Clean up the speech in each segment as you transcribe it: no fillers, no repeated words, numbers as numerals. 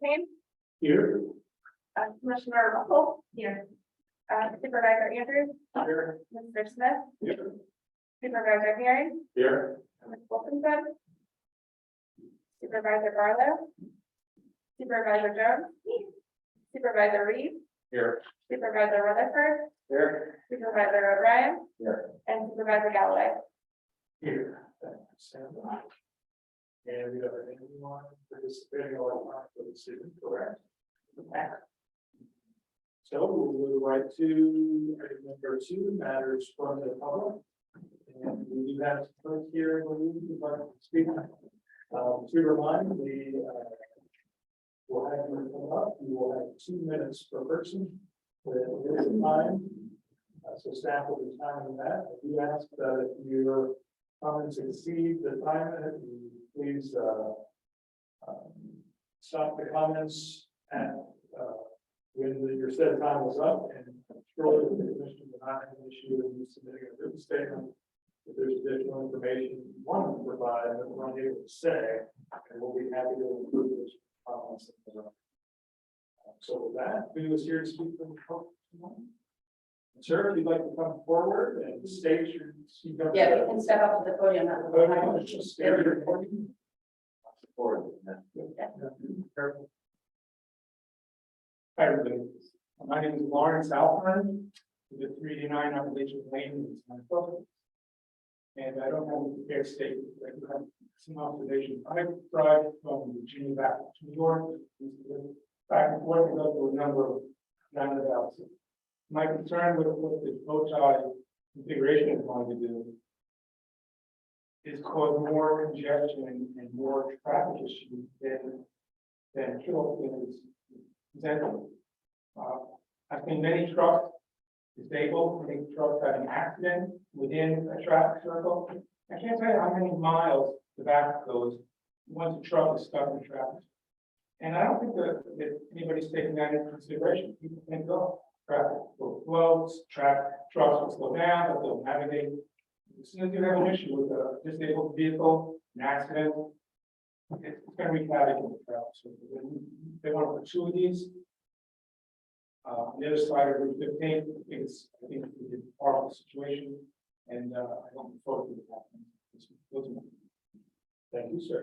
Payne, Here. Commissioner Russell. Here. Supervisor Andrews. Here. Mr. Smith. Here. Supervisor Herring. Here. Ms. Wilkinson. Supervisor Barlow. Supervisor Jones. Supervisor Reed. Here. Supervisor Rutherford. Here. Supervisor O'Brien. Here. And Supervisor Galloway. Here. And we have anyone participating electronically for the city, correct? So we will right to item number 2, matters from the public. And we do have folks here who would like to speak. To remind, we will have you come up. You will have 2 minutes per person with time. So staff will be timing that. I do ask that if your comments exceed the time limit, you please stop the comments at when your set time is up, and surely the commission will not have an issue with you submitting a written statement. If there's additional information you want to provide that we're unable to say, and we'll be happy to include those comments. So with that, who is here to speak from the public? Sir, if you'd like to come forward and state your. Yeah, you can step up to the podium. Hi, everybody. My name is Lawrence Alpern, with the 389 Appalachian Lane is my focus. And I don't have a prepared statement, but I do have some observations. I drive from Virginia back to New York, back and forth, and go through a number of roundabouts. My concern with what the Bochai configuration is going to do is cause more congestion and more traffic issues than Kill is presenting. I've seen many trucks disabled, many trucks have an accident within a traffic circle. I can't tell you how many miles the back goes once a truck is stuck in traffic. And I don't think that anybody's taking that into consideration. People think, oh, traffic will flow, trucks will slow down, but they'll navigate. As soon as you have an issue with a disabled vehicle, an accident, it's going to wreak havoc in the traffic. So they want to put 2 of these. On the other side of Route 15, I think it's a horrible situation, and I don't look forward to that. Thank you, sir.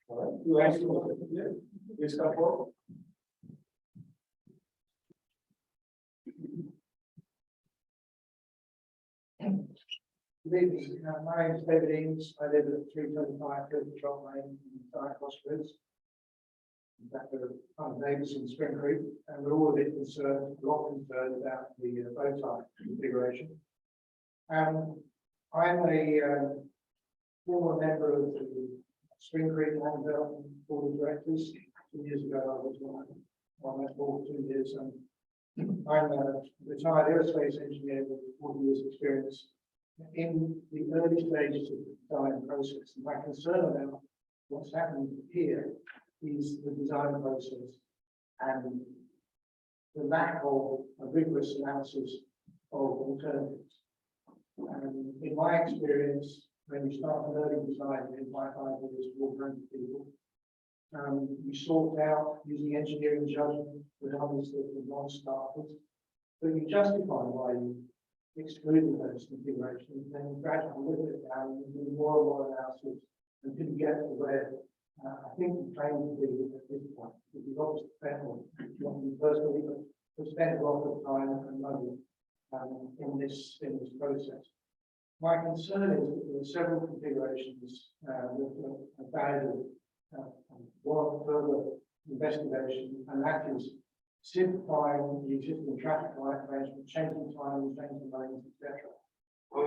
All right, who else will please come forward? Good evening. My name is David Eames. I live at 325 Control Lane in Crossroads. In fact, we're kind of neighbours in Spring Creek, and we're all a lot concerned about the bow tie configuration. I'm a former member of the Spring Creek Land Development Board of Directors. 2 years ago, I was on that board for 2 years, and I'm a retired aerospace engineer with 40 years experience in the early stages of the design process. And my concern about what's happening here is the design process and the lack of a rigorous analysis of alternatives. In my experience, when you start an early design in 5 years for 400 people, you sort out using engineering judgment with others that are non-starters, but you justify why you excluded those configurations, then gradually look at it down and do more and more analysis until you get to where I think you claim to be at this point. Because you've obviously spent, not you personally, but spent a lot of time and money in this process. My concern is that there are several configurations that are valuable warrant further investigation, and that is simplifying the existing traffic light arrangement, changing timing, changing lanes, etc.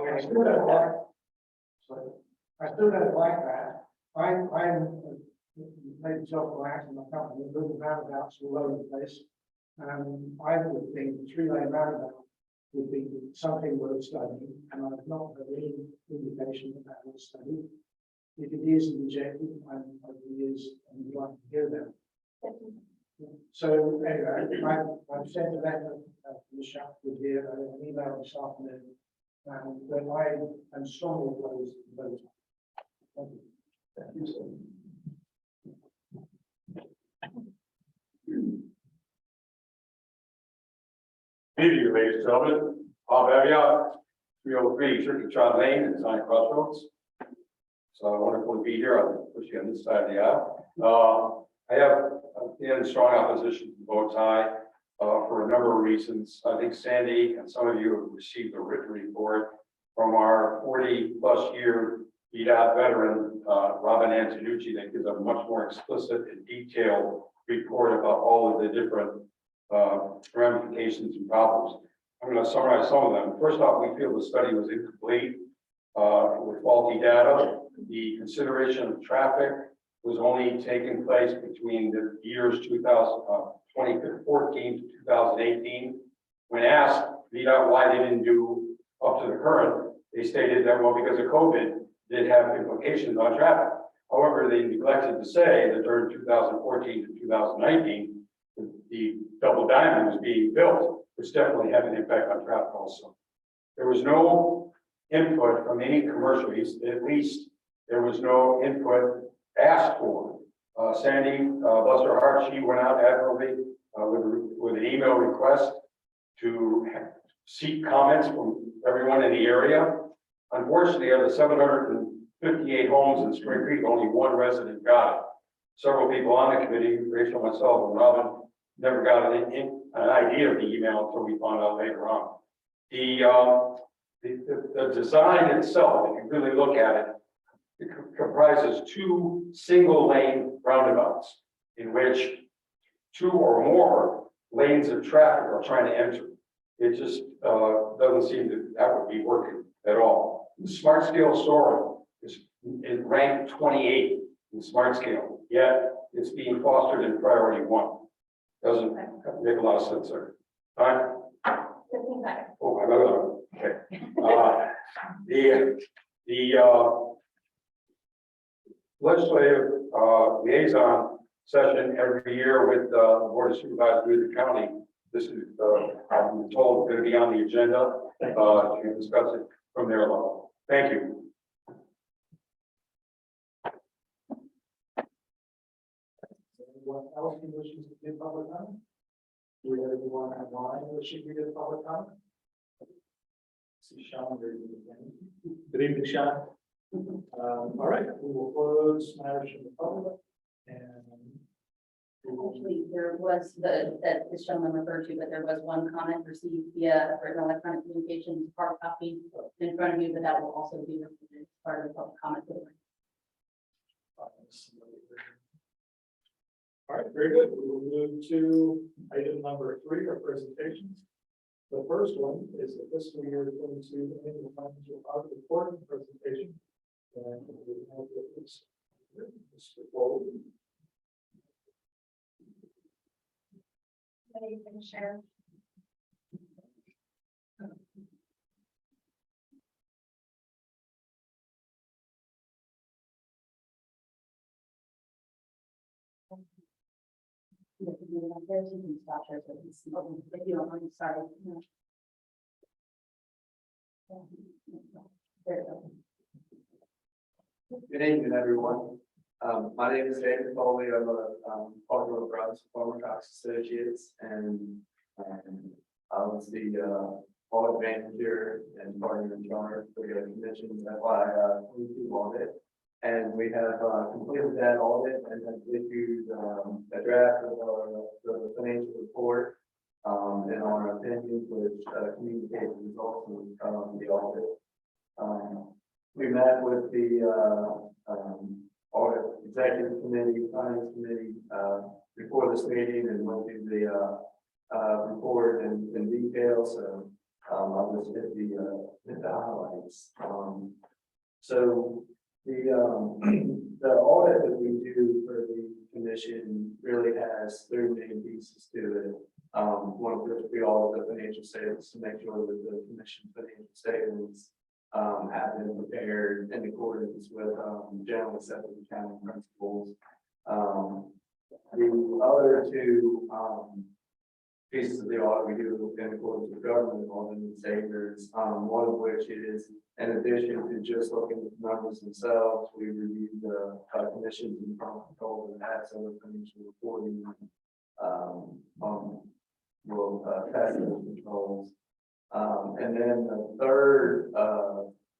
I still don't like that. I'm made myself my act in my company, building roundabouts all over the place. I would think 3-lane roundabout would be something worth studying, and I've not heard any indication that that was studied. If it is rejected, I really is, and would like to hear that. So anyway, I've sent a letter to the Sheffield here, an email this afternoon, that I am strongly opposed to those. Good evening, ladies and gentlemen. Bob Aviat, 303 Church of Charlotte Lane in Design Crossroads. So wonderful to be here, especially on this side of the aisle. I have in strong opposition to the bow tie for a number of reasons. I think Sandy and some of you have received a written report from our 40+ year VDOT veteran, Robin Antonucci, that gives a much more explicit and detailed report about all of the different ramifications and problems. I'm going to summarize some of them. First off, we feel the study was incomplete with faulty data. The consideration of traffic was only taking place between the years 2014 to 2018. When asked VDOT why they didn't do up to the current, they stated that, well, because of COVID, did have implications on traffic. However, they neglected to say that during 2014 to 2019, the double diamond was being built, which definitely had an impact on traffic also. There was no input from any commercial, at least there was no input asked for. Sandy, bless her heart, she went out admirably with an email request to seek comments from everyone in the area. Unfortunately, of the 758 homes in Spring Creek, only one resident got it. Several people on the committee, Rachel, myself, and Robin, never got an idea of the email until we found out later on. The design itself, if you really look at it, it comprises two single lane roundabouts in which two or more lanes of traffic are trying to enter. It just doesn't seem that would be working at all. The smart scale scoring is ranked 28 in smart scale, yet it's being fostered in priority 1. Doesn't make a lot of sense there. Time? 15 seconds. Oh, I got it. Okay. The legislative liaison session every year with the Board of Supervisors of the county. This is, I'm told, going to be on the agenda to discuss it from their level. Thank you. Anyone else who wishes to give public comment? Do we have anyone online wishing to give public comment? See Sean, very good. Good evening, Sean. All right, we will close matters from the public and. Actually, there was that this gentleman referred to, but there was one comment received via written electronic communications, hard copy in front of you, but that will also be recorded as part of the public comment. All right, very good. We will move to item number 3, our presentations. The first one is the fiscal year 22 annual financial audit report presentation. And we have this, Mr. Bowles. Anybody can share. There's you can stop there, so you can see. If you don't mind, sorry. No. There you go. Good evening, everyone. My name is David Foley. I'm a partner of Brothers Farmer Cox Associates, and I was the audit manager and partner in charge for the commission's FY22 audit. And we have completed that audit and have issued a draft of the financial report and our opinions, which communicates the results of the audit. We met with the audit executive committee, finance committee before this meeting and went through the report in detail. So I'll just hit the highlights. So the audit that we do for the commission really has 3 main pieces to it. One of which we audit the financial statements to make sure that the commission financial statements have been prepared in accordance with generally accepted accounting principles. The other 2 pieces of the audit we do in accordance with government auditing standards, one of which is, in addition to just looking at the numbers themselves, we review the commissions and internal control that has over financial reporting. We'll test those controls. And then the third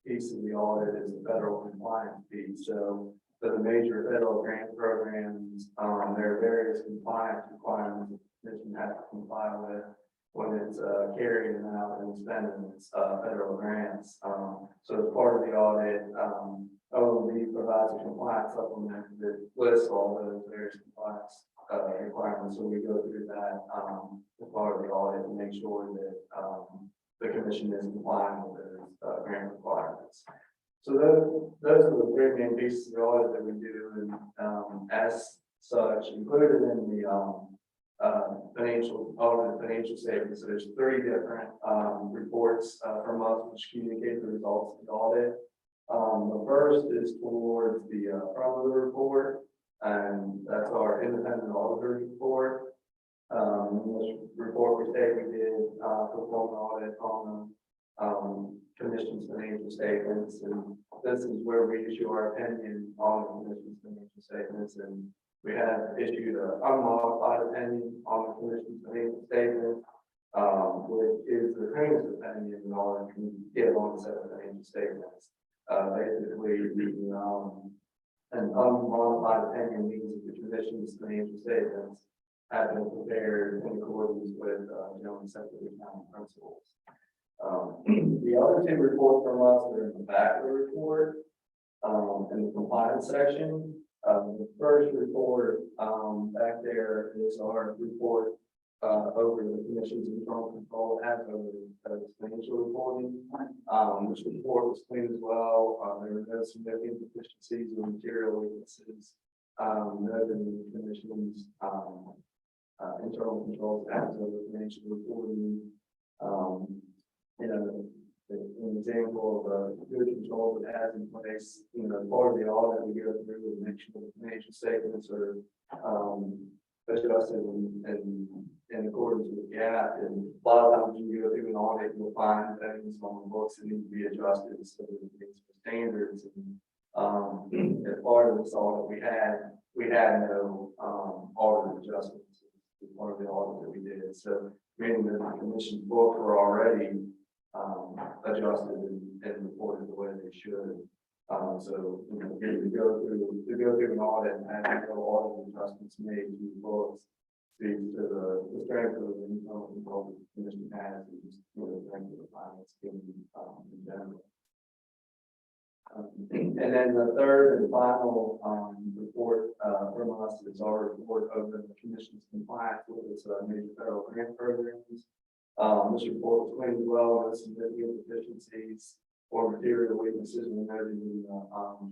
piece of the audit is the federal compliance piece. So for the major federal grant programs, there are various compliance requirements that the commission has to comply with when it's carrying them out and spending its federal grants. So as part of the audit, OMB provides a compliance supplement that lists all those various compliance requirements. So we go through that as part of the audit and make sure that the commission is complying with those grant requirements. So those are the three main pieces of the audit that we do, and as such, included in the financial audit, financial statements. So there's three different reports from us which communicate the results of the audit. The first is towards the front of the report, and that's our independent auditor report. In this report we state we did perform an audit on the commission's financial statements, and this is where we issue our opinion on the commission's financial statements, and we have issued an unmodified opinion on the commission's financial statement, which is the Greene's opinion in order to get on the set of financial statements. Basically, an unmodified opinion means that the commission's financial statements have been prepared in accordance with general accepted accounting principles. The other two reports from us are in the back of the report, in the compliance section. The first report back there is our report over the commission's internal control as over the financial reporting. This report was clean as well. There were no significant deficiencies or material weaknesses noted in the commission's internal controls as over financial reporting. An example of a good control that has in place, part of the audit we go through and make sure the financial statements are adjusted in accordance with GAAP. And a lot of times you go through an audit, you'll find things on the books that need to be adjusted so that it meets the standards. And as part of this audit, we had no audit adjustments as part of the audit that we did. So meaning that the commission's books were already adjusted and reported the way they should. So again, to go through an audit and have no audit adjustments made to the books speaks to the strength of the internal control that the commission has, and just the strength of the finance team in general. And then the third and final report from us is our report over the commission's compliance with its major federal grant programs. This report was clean as well, no significant deficiencies or material weaknesses were noted in the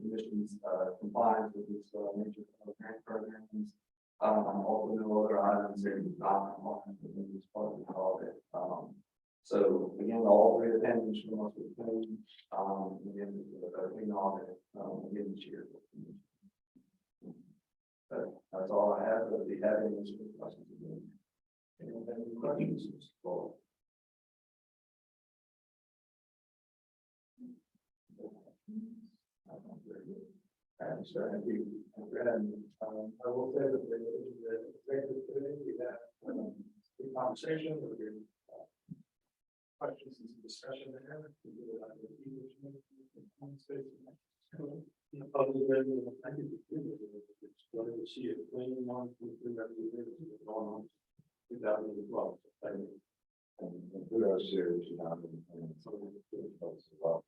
commission's compliance with its major federal grant programs. Also, no other items that did not comply with this part of the audit. So again, all three opinions from us were clean. Again, a clean audit again this year. But that's all I have. But if you have any questions, anyone have any questions? Well, thank you. I will say that the executive committee, we had a conversation with your questions and discussion there. Wanted to see a clean one from the representatives going on 2012. We are serious about it, and some of the folks as well.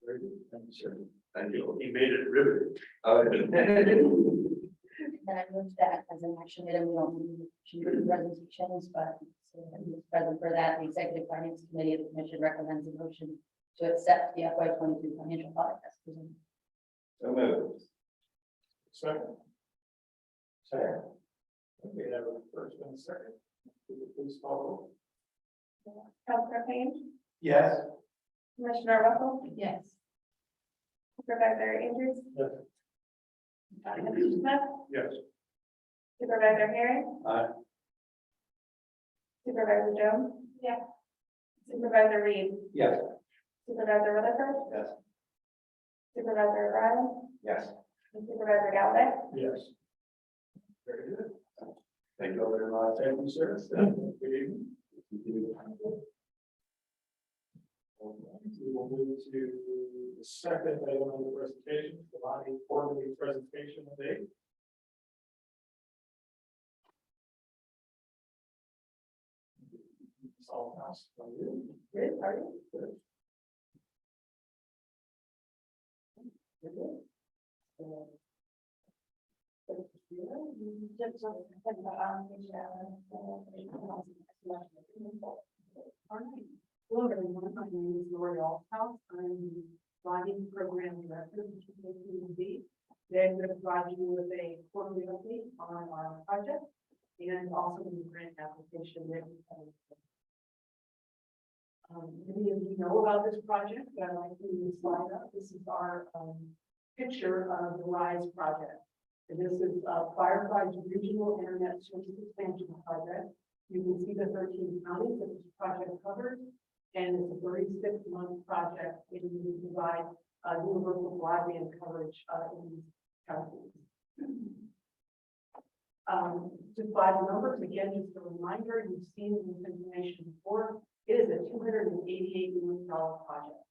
Very good. Thank you, sir. Thank you. He made it riveting. Then I moved that as an action item. We don't need presentations, but who's present for that? The Executive Finance Committee of the Commission recommends a motion to accept the FY22 financial audit as presented. So moved. Second. Second. Okay, that was first and second. Please follow. Councilor Payne, Yes. Commissioner Russell, Yes. Supervisor Andrews. Yes. Mr. Smith, Yes. Supervisor Herring. Aye. Supervisor Jones. Yeah. Supervisor Reed. Yes. Supervisor Rutherford. Yes. Supervisor Ryan. Yes. And Supervisor Galvin. Yes. Very good. Thank you very much. Thank you, sir. Good evening. We will move to the second item on the presentation, the body quarterly presentation update. All house. Good, are you? Good. Hello, everyone. My name is Lori Althouse. I'm the Bonding Program Director of TJPD. Today, I'm going to provide you with a quarterly update on our project and also the grant application that we have. Many of you know about this project, but I'd like to move the slide up. This is our picture of the RISE project. And this is Firefly's Regional Internet Service Expansion Project. You can see the 13 counties that this project covers, and it's a 36-month project and we provide universal broadband coverage in these counties. To provide the numbers, again, just a reminder, you've seen this information before. It is a $288 million project,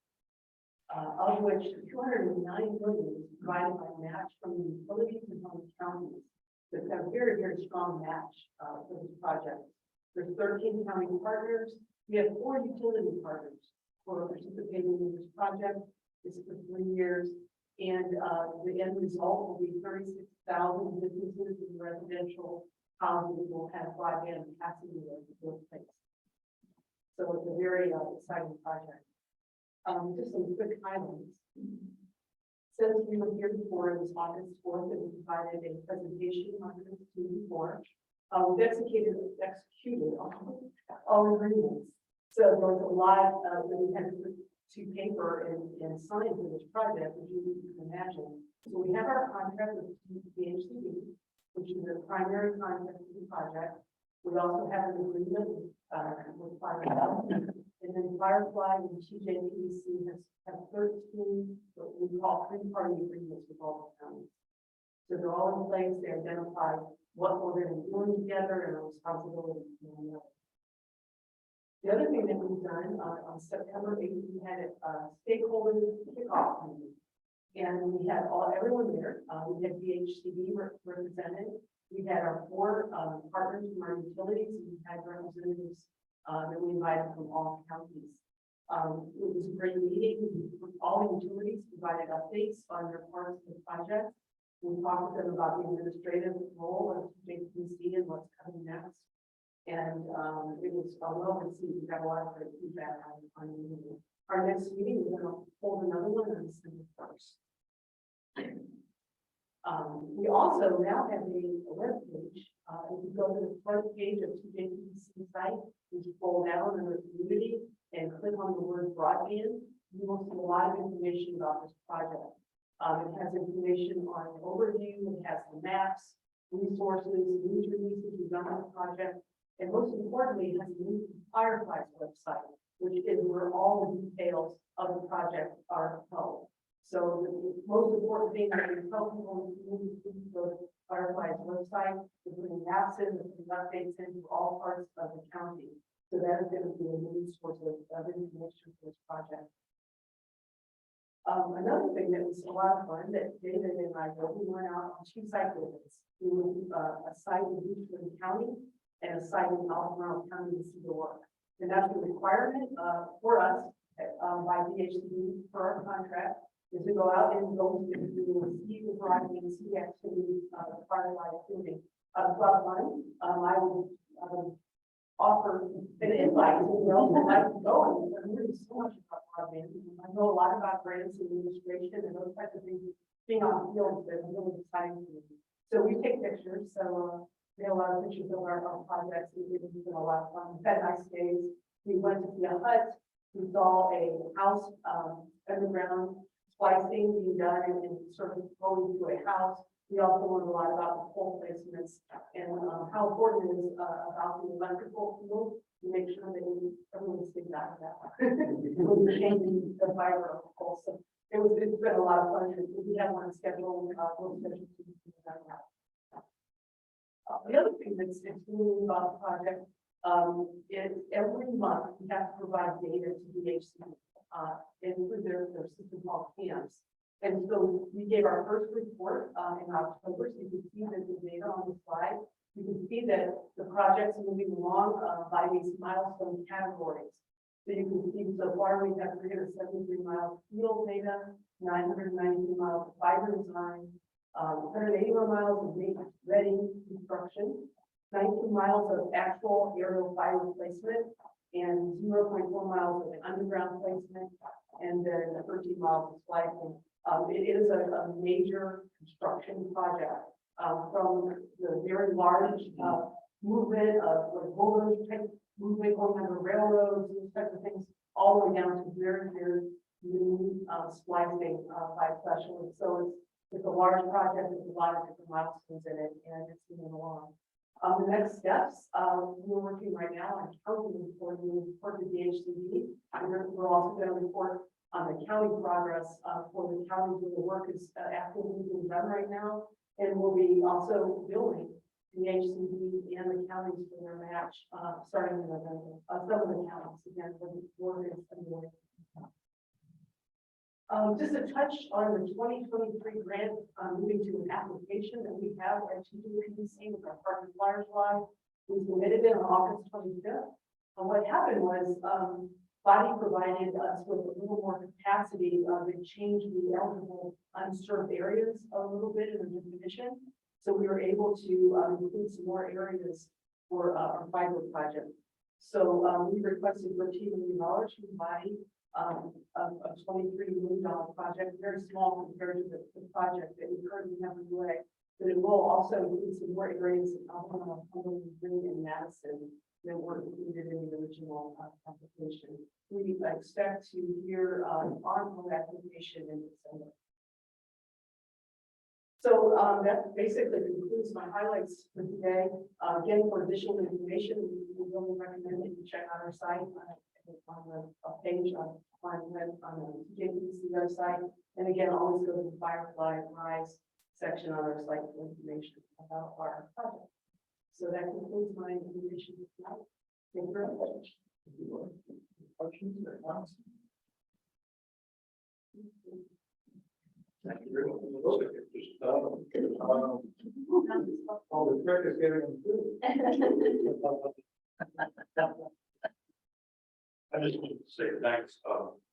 of which $209 million is provided by match from the utilities and from the counties. So it's got a very, very strong match for this project. There's 13 county partners. We have 4 utility partners who are participating in this project. This is for 3 years. And the end result will be 36,000 businesses and residential housing will have broadband capacity in those places. So it's a very exciting project. Just some quick highlights. Since we were here before, it was August 4th, and we provided a presentation on this before. We've executed all agreements. So there was a lot that we had to put to paper and sign for this project, as you can imagine. So we have our contract with TJPDC, which is the primary contract for the project. We also have an agreement with Firefly, and then Firefly and TJPDC have 13 what we call three-party agreements with all the counties. So they're all in place. They identify what we're going to be doing together and our responsibilities. The other thing that we've done on September 8th, we had a stakeholder kickoff meeting, and we had everyone there. We had DHCD represented. We had our 4 partners from our utilities, and we had representatives that we invited from all counties. It was a great meeting. All utilities provided updates on their parts of the project. We talked with them about the administrative role of TJPDC and what's coming next. And it was well received. We got a lot of great feedback on the meeting. Our next meeting, we're going to hold another one on December 1st. We also now have a web page. If you go to the front page of TJPDC site, you scroll down under community and click on the word broadband, you will see a lot of information about this project. It has information on the overview, it has the maps, resources, news releases we've done on the project, and most importantly, it has a link to Firefly's website, which is where all the details of the project are held. So the most important thing that we tell people is to go to Firefly's website, to bring maps in, to bring updates into all parts of the county. So that is going to be a new source of information for this project. Another thing that was a lot of fun that David and I did, we went out on 2 site visits. We went a site in Houston County and a site in Albemarle County to see the work. And that's the requirement for us by DHCD for our contract is to go out and go to see the broadband, see the activities of Firefly doing. Club One, I would offer an invite to like to go and learn so much about broadband. I know a lot about grants and administration and those types of things. Being on the field is really exciting to me. So we take pictures. So we have a lot of pictures of our projects. We've been a lot of fun. We've had nice days. We went to see a hut. We saw a house underground splicing being done and sort of going to a house. We also learned a lot about the pole placements and how important it is about the electrical field to make sure that everyone stays out of that. When you're changing the fiber of the pole. So it's been a lot of fun. We have one schedule. The other thing that's really about the project is every month we have to provide data to DHC through their system called CAMS. And so we gave our first report in October, so you can see that the data on the slide. You can see that the project's moving along by these milestone categories. So you can see so far we have 373 miles of field data, 993 miles of fiber design, 181 miles of ready construction, 19 miles of actual aerial fiber placement, and 0.4 miles of underground placement, and then 13 miles of splicing. It is a major construction project from the very large movement of like boulders, type movement going under railroads, these types of things, all the way down to very, very new splicing by specialists. So it's a large project with a lot of different milestones in it, and it's moving along. The next steps, we're working right now on counting for the DHCD. We're also going to report on the county progress for the counties where the work is actively being done right now. And we'll be also billing the HCD and the counties for their match starting in November. Some of the counties, again, for the work is underway. Just a touch on the 2023 grant, moving to an application that we have at TJPDC with our partner Flyers Live. We submitted it on August 25th. And what happened was, Body provided us with a little more capacity to change the eligible unserved areas a little bit in the definition. So we were able to include some more areas for our fiber project. So we requested $13 million from Body, a $23 million project, very small compared to the project that we currently have underway. But it will also include some more areas in Albemarle, Greene, and Madison that were included in the original application. We expect to hear on the application in December. So that basically concludes my highlights for today. Again, for additional information, we really recommend that you check out our site on the page on the TJPDC website. And again, always go to the Firefly Rise section on our site for information about our project. So that concludes my information tonight. Thank you very much. Questions or comments? Thank you very much. All the trick is getting them through. I just want to say thanks,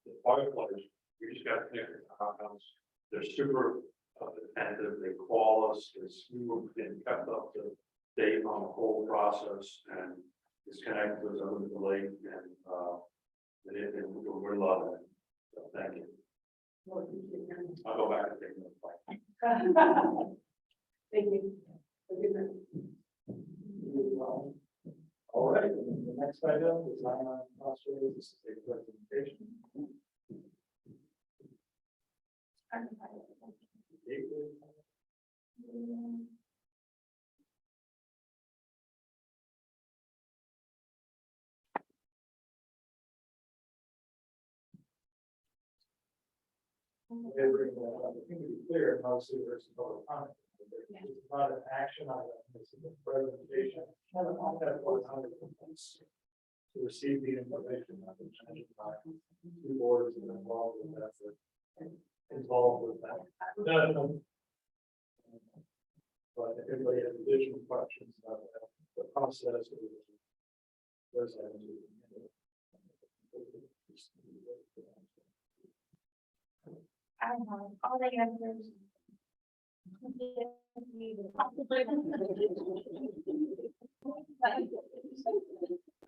the firefighters, we just got connected to our house. They're super attentive, they call us, we've been kept up to date on the whole process and disconnected with other delay and we're loving it. So thank you. I'll go back and take another fight. Thank you. Good night. All right, the next item is on Australia's state presentation. I think to be clear, mostly there's a public comment. It's not an action item, it's a presentation. That's what I'm to receive the information that was mentioned by two boards that are involved with that. But if anybody has additional questions about the process, there's I don't know, all the answers. So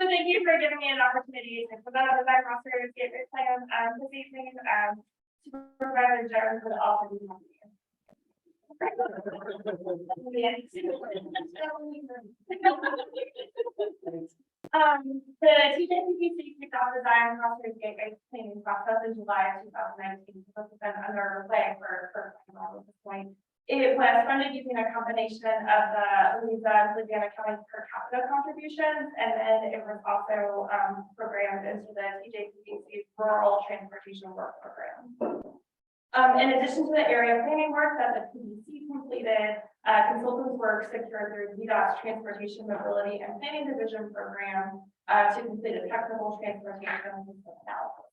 thank you for giving me an opportunity to put out the background service gateway plan this evening. Supervisor Jones would also be happy. The TJPDC kicked off the Zion Crossroads Gateway planning process in July of 2019. So this has been under play for quite a while at this point. It was funded using a combination of the Louisa and Fluvanna County per capita contributions, and then it was also programmed into the TJPDC Rural Transportation Work Program. In addition to the area planning work that the PDC completed, consultants work secured through VDOT's Transportation Mobility and Planning Division program to complete a technical transportation system analysis.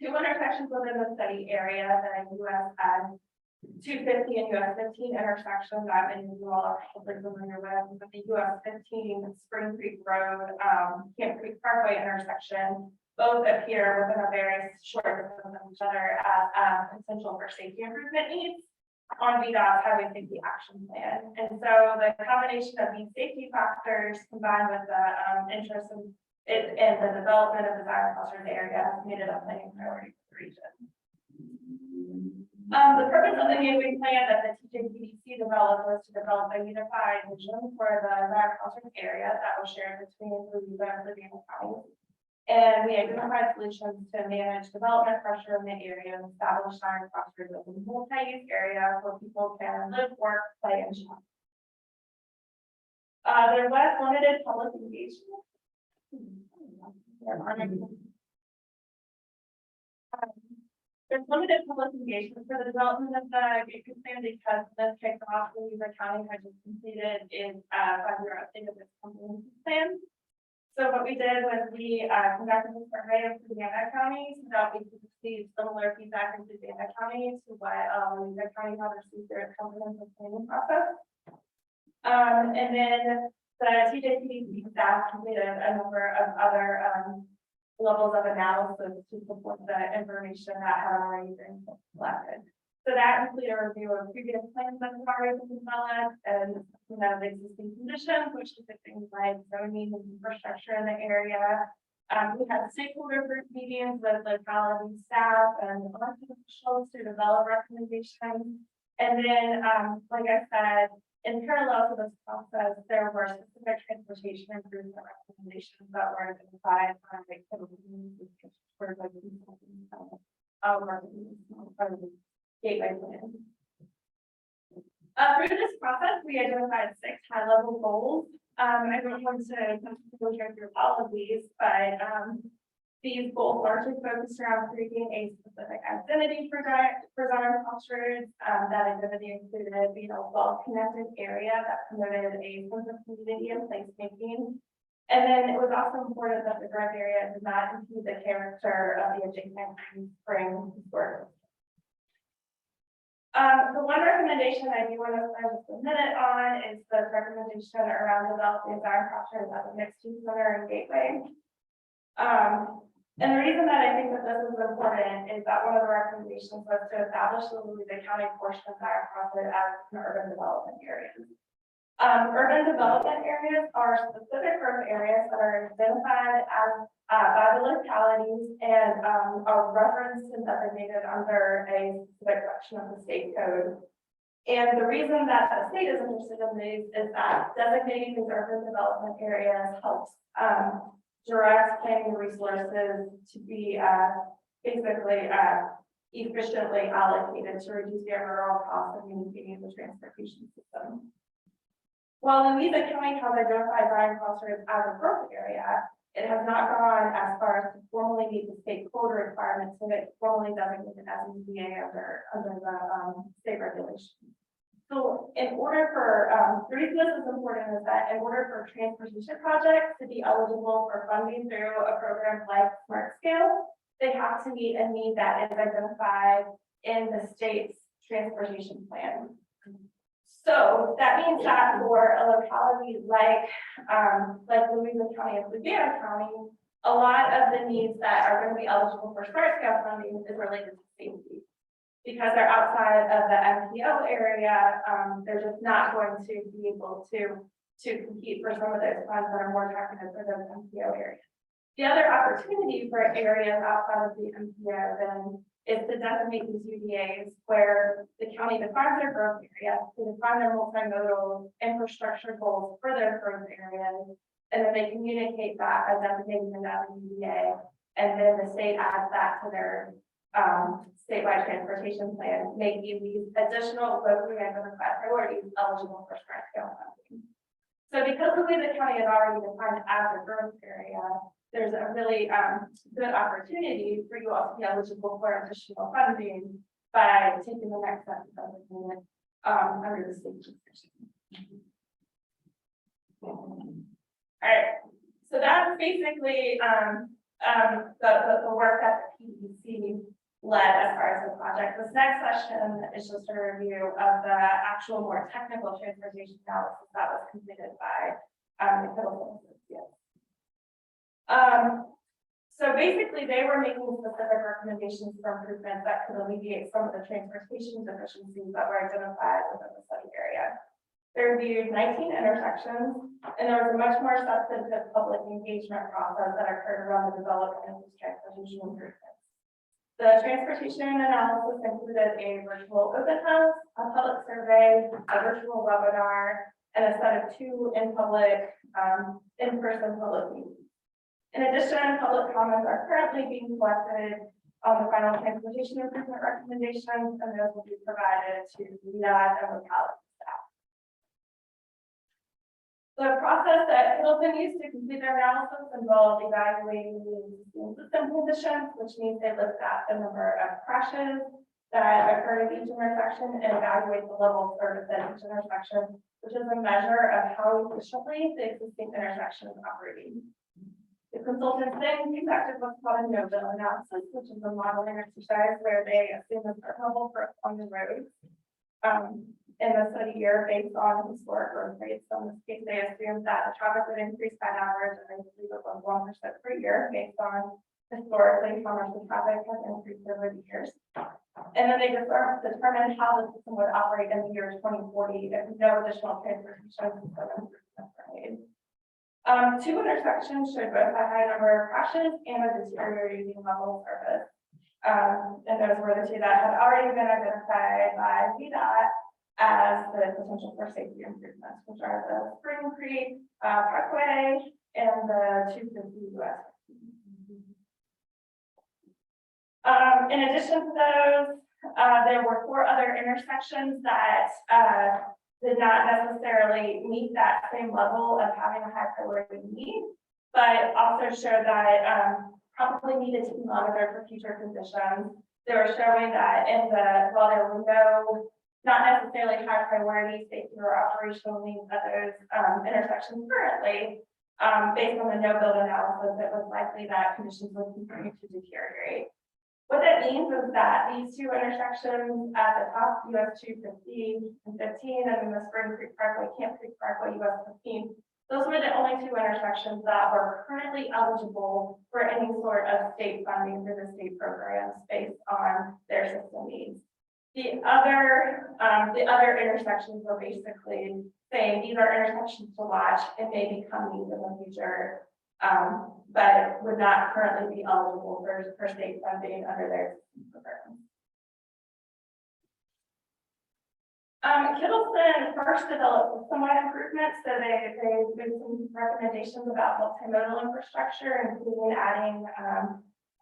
2 intersections within the study area, the US 250 and US 15 intersection that many of you all are probably familiar with, but the US 15 Spring Creek Road, Camp Creek Parkway intersection, both appear within a very short distance of each other as potential for safety improvement needs on VDOT's Highway Safety Action Plan. And so the combination of these safety factors combined with the interest in the development of the desired cluster area has made it a planning priority for the region. The purpose of the gateway plan that the TJPDC developed was to develop a unified vision for the desired cluster area that was shared between Louisa and Fluvanna counties. And we identified solutions to manage development pressure in the area and establish desired clusters as a multi-use area where people can live, work, play, and shop. There was limited public engagement. There's limited public engagement for the development of the gateway plan because this kicked off Louisa County had just completed its 5-year update of its comprehensive plan. So what we did was we conducted a survey of Fluvanna County so that we could receive similar feedback in Fluvanna County to what Louisa County had received through its comprehensive planning process. And then the TJPD staff completed a number of other levels of analysis to support the information that had already been collected. So that included a review of previous plans that have already been developed and the existing conditions, which is things like zoning and infrastructure in the area. We had stakeholder group meetings with locality staff and elected officials to develop recommendations. And then, like I said, in parallel to this process, there were specific transportation improvement recommendations that were identified by the gateway plan. Through this process, we identified 6 high-level goals. I don't want to go through all of these, but these goals largely focused around creating a specific identity for design cultures. That identity included being a well-connected area that promoted a sense of community and placemaking. And then it was also important that the growth area did not impede the character of the adjacent spring historic. The one recommendation I do want to spend just a minute on is the recommendation around developing design cultures as a mixed-use center and gateway. And the reason that I think that this is important is that one of the recommendations was to establish the Louisa County portion of that process as an urban development area. Urban development areas are specific growth areas that are identified as by the localities and are referenced and designated under a specific section of the state code. And the reason that the state is interested in these is that designating these urban development areas helps direct planning resources to be basically efficiently allocated to reduce the overall cost of maintaining the transportation system. While Louisa County has identified Bryan Clusters as a growth area, it has not gone as far as to formally meet the state code requirements so it's formally designated as an EDA under the state regulations. So in order for, the reason this is important is that in order for transportation projects to be eligible for funding through a program like Smart Scale, they have to meet a need that is identified in the state's transportation plan. So that means that for a locality like Louisa County and Fluvanna County, a lot of the needs that are going to be eligible for Smart Scale funding is related to safety. Because they're outside of the MPO area, they're just not going to be able to compete for some of those funds that are more targeted for those MPO areas. The other opportunity for areas outside of the MPO then is to designate these UDAs where the county defines their growth area, to define their multimodal infrastructure goals for their growth areas, and then they communicate that as designating them as a UDA, and then the state adds that to their statewide transportation plan, making these additional locally identified priorities eligible for smart scale funding. So because the way the county is already defined as a growth area, there's a really good opportunity for you all to be eligible for additional funding by taking the next step of the unit under the state position. All right, so that's basically the work that the PDC led as far as the project. This next session is just a review of the actual more technical transportation analysis that was completed by the Middleton Associates. So basically, they were making specific recommendations for improvements that could alleviate some of the transportation deficiencies that were identified within the study area. They reviewed 19 intersections, and there was a much more substantive public engagement process that occurred around the development of these transportation improvements. The transportation analysis included a virtual open house, a public survey, a virtual webinar, and a set of 2 in-person public meetings. In addition, public comments are currently being collected on the final transportation improvement recommendations, and those will be provided to VDOT and locality staff. The process that Middleton used to complete their analysis involved evaluating the existing system conditions, which means they looked at the number of crashes that occurred at each intersection and evaluate the level of service at each intersection, which is a measure of how efficiently the existing intersection is operating. The consultants then conducted what's called a no-bill analysis, which is a modeling exercise where they assume a certain level on the roads in the study year based on historic growth rates. So in this case, they assumed that the traffic would increase by an average of 1% per year based on historically how much the traffic has increased over the years. And then they determined how the system would operate in the year 2040 if no additional transportation system improvements were made. 2 intersections showed both a high number of crashes and a deteriorating level of service. And those were the 2 that had already been identified by VDOT as the potential for safety improvements, which are the Spring Creek Parkway and the 250 US. In addition to those, there were 4 other intersections that did not necessarily meet that same level of having a high priority need, but also showed that probably needed to be monitored for future conditions. They were showing that while there were no, not necessarily high priority safety or operational needs at those intersections currently, based on the no-build analysis, it was likely that conditions would continue to deteriorate. What that means is that these 2 intersections at the top, US 250 and 15, and then the Spring Creek Parkway, Camp Creek Parkway, US 15, those were the only 2 intersections that were currently eligible for any sort of state funding through the state programs based on their system needs. The other intersections were basically saying these are intersections to watch and may become needs in the future. But would not currently be eligible for state funding under their program. Kittleson first developed system-wide improvements, so they made some recommendations about multimodal infrastructure, including adding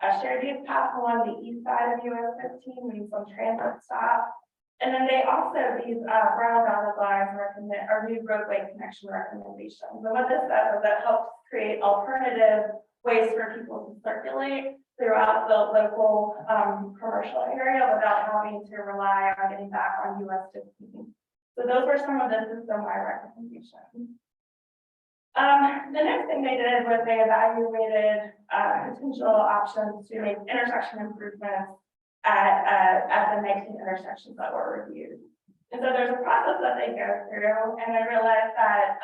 a shared use path along the east side of US 15 with some transit stops. And then they also, these brown dotted lines recommend our new roadway connection recommendations. And what this does is that helps create alternative ways for people to circulate throughout the local commercial area without having to rely on getting back on US 15. So those were some of the system-wide recommendations. The next thing they did was they evaluated potential options to make intersection improvements at the 19 intersections that were reviewed. And so there's a process that they go through, and I realized that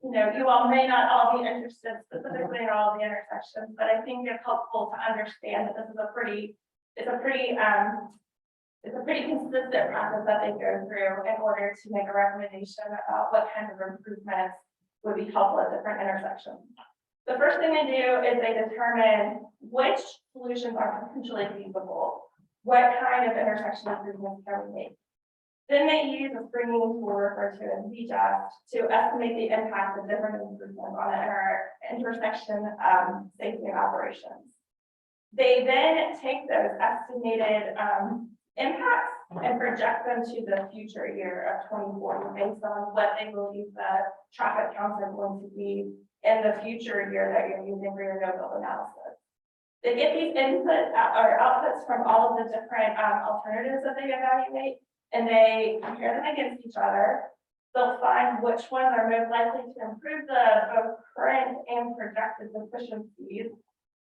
you all may not all be interested specifically in all the intersections, but I think it's helpful to understand that this is a pretty consistent process that they go through in order to make a recommendation about what kind of improvements would be helpful at different intersections. The first thing they do is they determine which solutions are potentially feasible. What kind of intersection improvements can we make? Then they use a screening tool referred to as VJAS to estimate the impact of different improvements on the intersection safety and operations. They then take those estimated impacts and project them to the future year of 2040 based on what they believe the traffic counts are going to be in the future year that you're using for your no-build analysis. They get these input or outputs from all of the different alternatives that they evaluate, and they compare them against each other. They'll find which ones are most likely to improve the both current and projected efficiencies.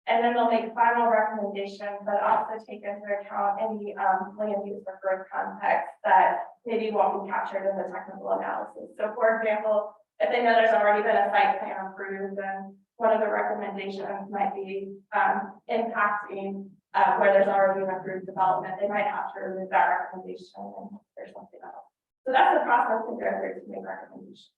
And then they'll make final recommendations that also take into account any land use or growth context that maybe won't be captured in the technical analysis. So for example, if they know there's already been a site plan approved, then one of the recommendations might be impacting where there's already an approved development. They might have to remove that recommendation and there's something else. So that's the process to go through to make recommendations.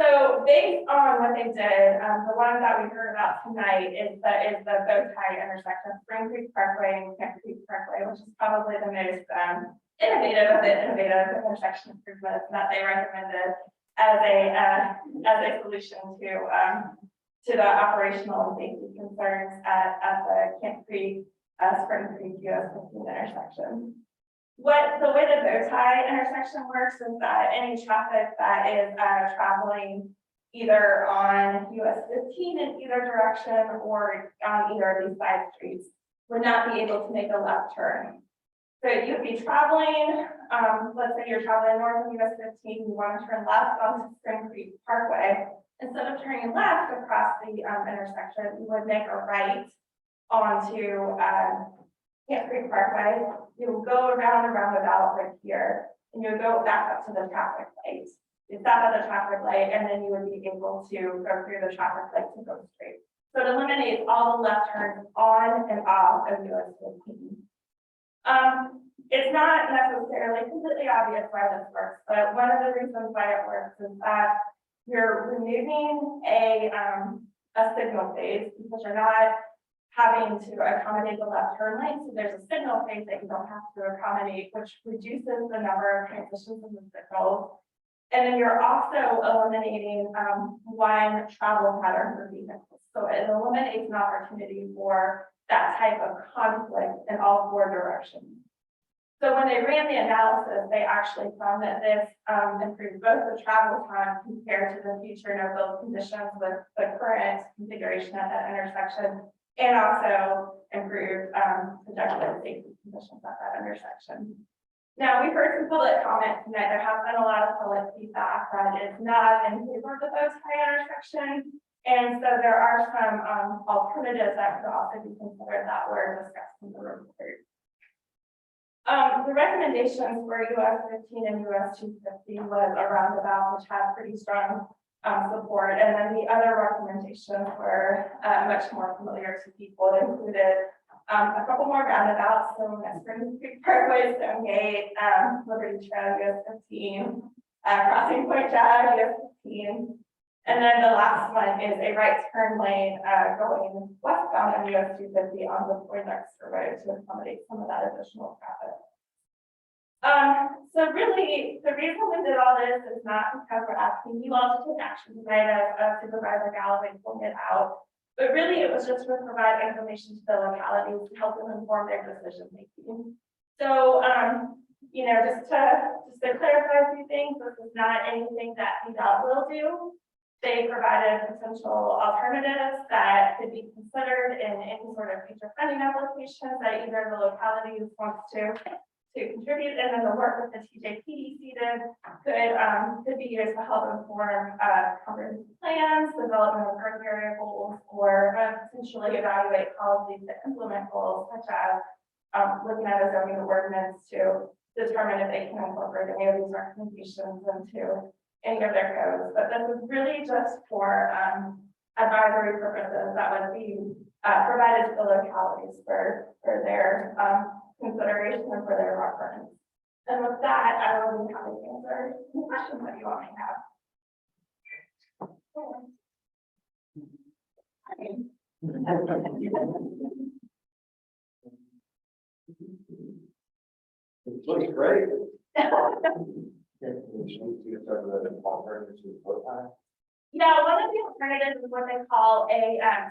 So based on what they did, the one that we heard about tonight is the bow tie intersection, Spring Creek Parkway and Camp Creek Parkway, which is probably the most innovative of the innovative intersection improvements that they recommended as a solution to the operational and safety concerns at the Camp Creek Spring Creek US 15 intersection. The way the bow tie intersection works is that any traffic that is traveling either on US 15 in either direction or on either of these side streets would not be able to make a left turn. So you'd be traveling, let's say you're traveling north of US 15, you want to turn left onto Spring Creek Parkway. Instead of turning left across the intersection, you would make a right onto Camp Creek Parkway. You will go around a roundabout right here, and you'll go back up to the traffic light. You stop at the traffic light, and then you would be able to go through the traffic light to go straight. So it eliminates all the left turns on and off of US 15. It's not necessarily completely obvious why this works, but one of the reasons why it works is that you're removing a signal phase because you're not having to accommodate the left turn lane. So there's a signal phase that you don't have to accommodate, which reduces the number of transitions in the signals. And then you're also eliminating one travel pattern for vehicles. So it eliminates an opportunity for that type of conflict in all four directions. So when they ran the analysis, they actually found that this improved both the travel time compared to the future no-build conditions with the current configuration at that intersection, and also improved projected safety conditions at that intersection. Now, we've heard some public comment tonight. There has been a lot of public feedback that is not in favor of the bow tie intersection. And so there are some alternatives that could also be considered that were discussed in the report. The recommendations for US 15 and US 250 was a roundabout, which had pretty strong support. And then the other recommendations were much more familiar to people. It included a couple more roundabouts, so Spring Creek Parkway, Stonegate, Liberty Trail, US 15, Crossing Point Drive, US 15. And then the last one is a right turn lane going westbound on US 250 on the Poindexter Road to accommodate some of that additional traffic. So really, the reason we did all this is not because we're asking you all to take action tonight, as Supervisor Galloway pointed out, but really it was just to provide information to the localities to help them inform their decision making. So, you know, just to clarify a few things, this is not anything that PDOT will do. They provided potential alternatives that could be considered in any sort of future funding applications that either the localities wants to contribute, and then the work with the TJPDC could be used to help inform comprehensive plans, development of growth area goals, or potentially evaluate policies that implement goals, such as looking at a zoning ordinance to determine if they can incorporate any of these recommendations into any of their codes. But this is really just for advisory purposes that would be provided to the localities for their consideration and for their reference. And with that, I will be happy to answer any questions that you all may have. It looks great. Yeah, one of the alternatives is what they call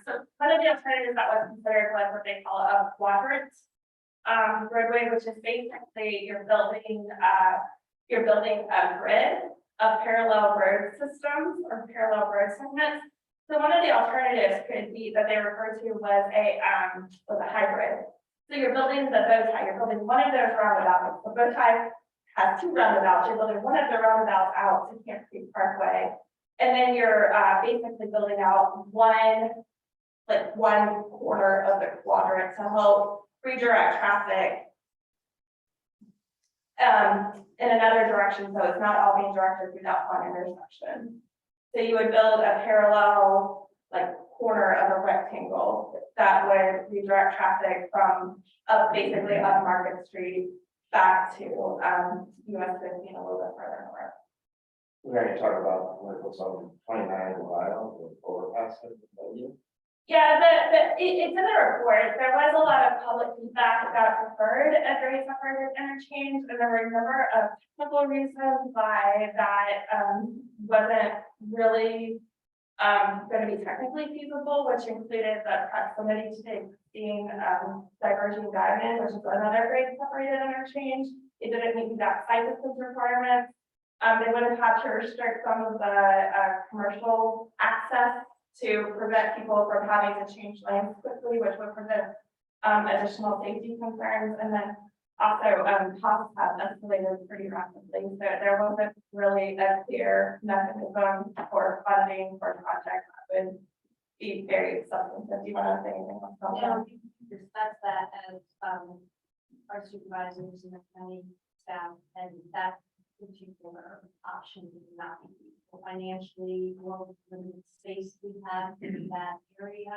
so one of the alternatives that was considered was what they call a quadrant roadway, which is basically you're building a grid of parallel road systems or parallel road segments. So one of the alternatives could be that they refer to was a hybrid. So you're building the bow tie, you're building one of those roundabouts. The bow tie has two roundabouts, you're building one of the roundabouts out to Camp Creek Parkway. And then you're basically building out one quarter of the quadrant to help redirect traffic in another direction, so it's not all being directed through that one intersection. So you would build a parallel corner of a rectangle that would redirect traffic from basically up Market Street back to US 50 and a little bit further north. We're going to talk about what was on 29 Ohio, the overpass. Yeah, it's in the report. There was a lot of public feedback that preferred a grade separated interchange, and there were a number of technical reasons why that wasn't really going to be technically feasible, which included the proximity to the existing diverging diamond, which is another grade separated interchange. It didn't meet that site distance requirements. They would have had to restrict some of the commercial access to prevent people from having to change lanes quickly, which would prevent additional safety concerns. And then also costs have escalated pretty rapidly. So there wasn't really a clear mechanism for funding for projects that would be very substantive. Do you want to say anything else about that? Discuss that as our supervisors and the county staff, and that particular option would not be feasible financially or the space we have in that area.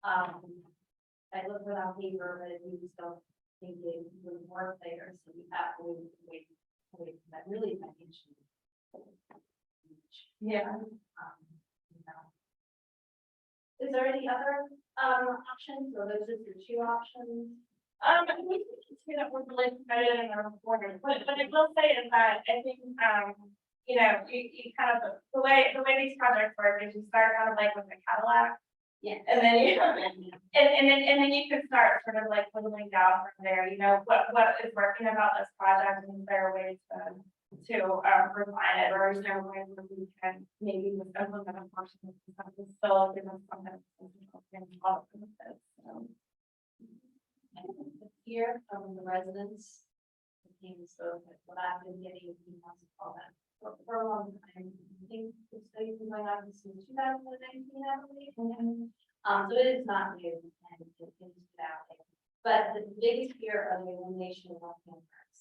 I looked on paper, but we just don't think it would work there, so we have to wait for that really financially. Yeah. Is there any other options, or those are your two options? I think we can see that we're really committed in our reporting, but I will say is that I think, you know, you kind of, the way these projects work is you start kind of like with the Cadillac. Yeah. And then you, and then you can start sort of like whittling down from there, you know, what is working about this project, and is there ways to refine it, or is there ways that we can maybe just implement a portion of something still give us something involved with this, so. Here from the residents, the team spoke at what I've been getting, emails and all that for a long time. I think the study's been going on since 2019, I believe. So it is not new, and it continues to out there. But the biggest fear of the elimination of health cards.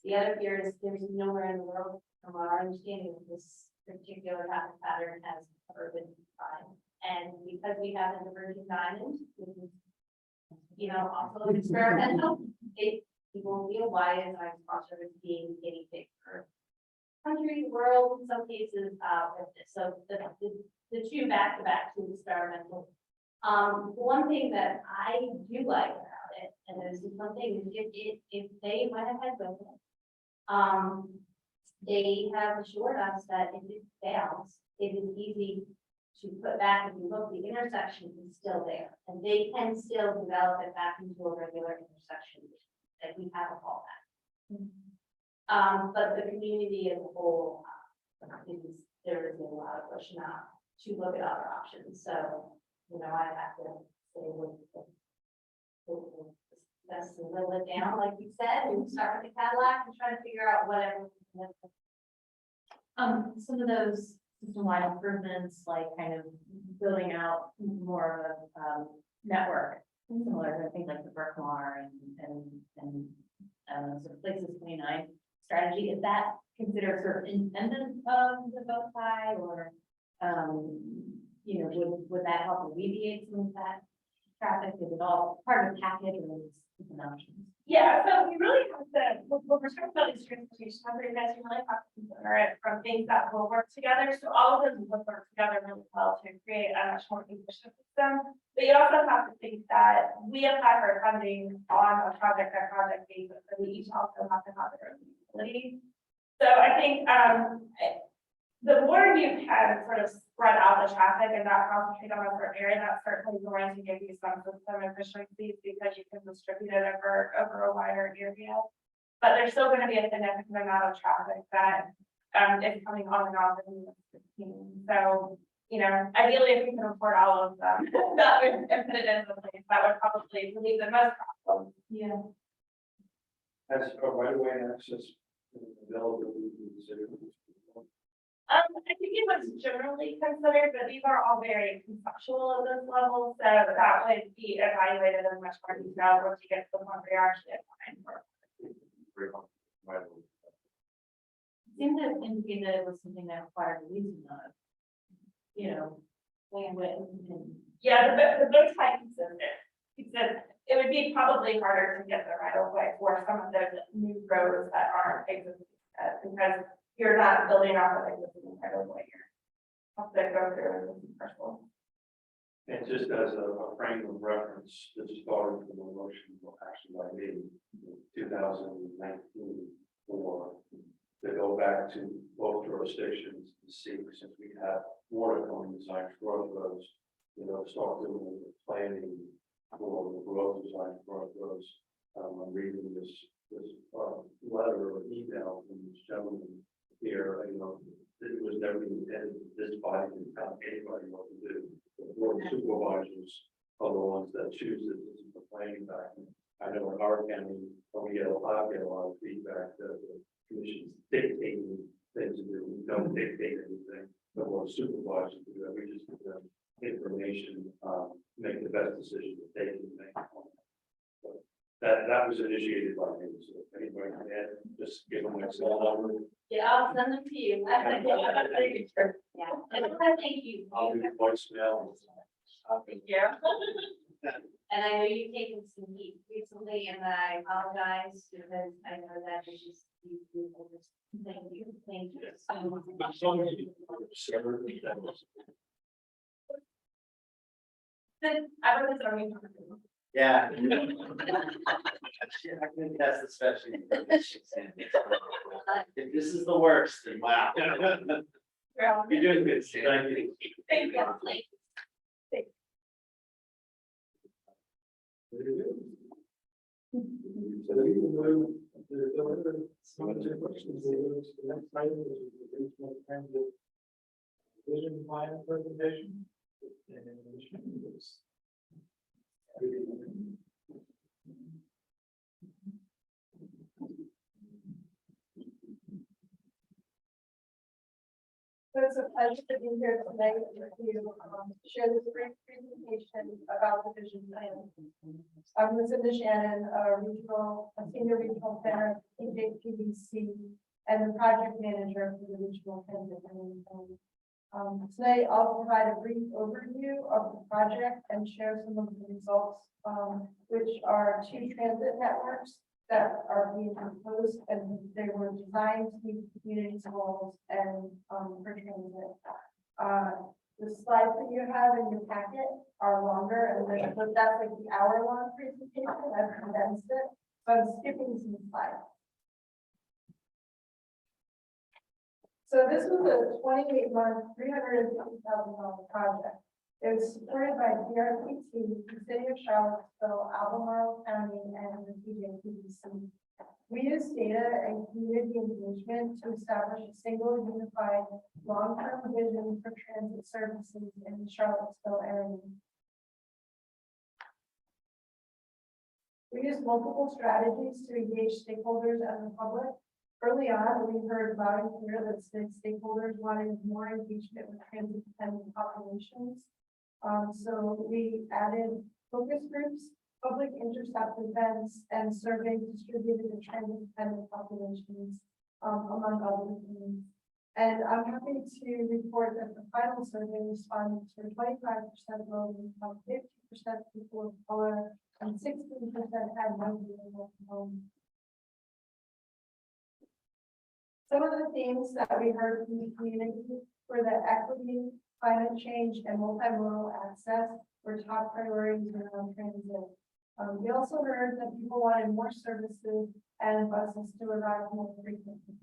The other fear is there's nowhere in the world, from our understanding, of this particular traffic pattern has urban crime. And because we have a diverging diamond, which is, you know, also experimental, people feel why is our sponsor is being guinea pig for country, world, in some cases, with this. So the two back-to-back to experimental. One thing that I do like about it, and this is something, if they went ahead with it, they have assured us that if it fails, it is easy to put back. If you look, the intersection is still there, and they can still develop it back into a regular intersection that we have a fallback. But the community as a whole, there is a lot of push now to look at other options. So, you know, I have to say, let's whittle it down, like you said, and start with the Cadillac and try to figure out whatever. Some of those system-wide improvements, like kind of building out more of a network, similar to things like the Berkmar and sort of places 29 strategy. Is that considered sort of independent of the bow tie, or you know, would that help alleviate some of that traffic? Is it all part of the package, or is it an option? Yeah, so we really have to, when we're talking about these transportation agreements, we really have to consider it from things that will work together. So all of them will work together really well to create a much more efficient system. But you also have to think that we apply for funding on a project by project basis, so we each also have to have their own utility. So I think the more you can sort of spread out the traffic and not concentrate on a certain area, that's certainly going to give you some system efficiencies because you can distribute it over a wider area. But there's still gonna be a significant amount of traffic that is coming on and off in the 16. So, ideally, if we can afford all of them, that would, and put it into place, that would probably relieve the most problem. Yeah. That's a right away access availability to the city. I think it was generally considered, but these are all very conceptual at this level, so that would be evaluated in much more detail once you get to the point where you're actually applying for. Seemed to indicate that it was something that required leasing of, bandwidth and. Yeah, the big type consistent. Because it would be probably harder to get the right of way for some of those new roads that aren't existing, because you're not building off of existing right of way. You're have to go through the parcel. And just as a frame of reference, this started from a motion actually by me in 2019 for to go back to both jurisdictions to see, since we have water coming inside roads, start doing the planning for the road design for roads. I'm reading this letter or email from this gentleman here, it was never intended that this body can tell anybody what to do. The board of supervisors are the ones that choose this as the planning back. I know in our county, when we get a lot of feedback that the commission's dictating things to do. We don't dictate anything. The board of supervisors do that. We just give them information, make the best decision that they can make. But that was initiated by me. So if anybody can add, just give them their cell number. Yeah, I'll send them to you. Yeah. And thank you. I'll do voicemail. Thank you. And I know you've taken some heat recently, and I apologize because I know that it's just. Thank you. Thank you so much. I was on. Yeah. I can test especially. If this is the worst, then wow. You're doing good, Stan. Thank you. Thank you. So we will move to some of the questions. We move to the next item, which is the regional transit vision plan presentation. So it's a pleasure to be here tonight with you, share this brief presentation about the vision plan. I'm Louisa Shannon, a senior regional planner at TJPDC, and the project manager for the regional transit planning plan. Today, I'll provide a brief overview of the project and share some of the results, which are 2 transit networks that are being proposed, and they were designed to meet community goals and for transit. The slides that you have in your packet are longer, and that's like the hour-long presentation. I've condensed it, so I'm skipping some slides. So this was a 28-month, $350,000 project. It was supported by DRPT, the City of Charlottesville, Albemarle County, and the TJPDC. We used data and community engagement to establish a single unified long-term vision for transit services in the Charlottesville area. We used multiple strategies to engage stakeholders and the public. Early on, we heard loud and clear that stakeholders wanted more engagement with transit-dependent populations. So we added focus groups, public intercept events, and surveys distributed to transit-dependent populations, among other things. And I'm happy to report that the final survey responded to 25% low income, 50% people of color, and 16% had no vehicle home. Some of the themes that we heard from the community were that equity, climate change, and multimodal access were top priorities around transit. We also heard that people wanted more services and buses to arrive more frequently.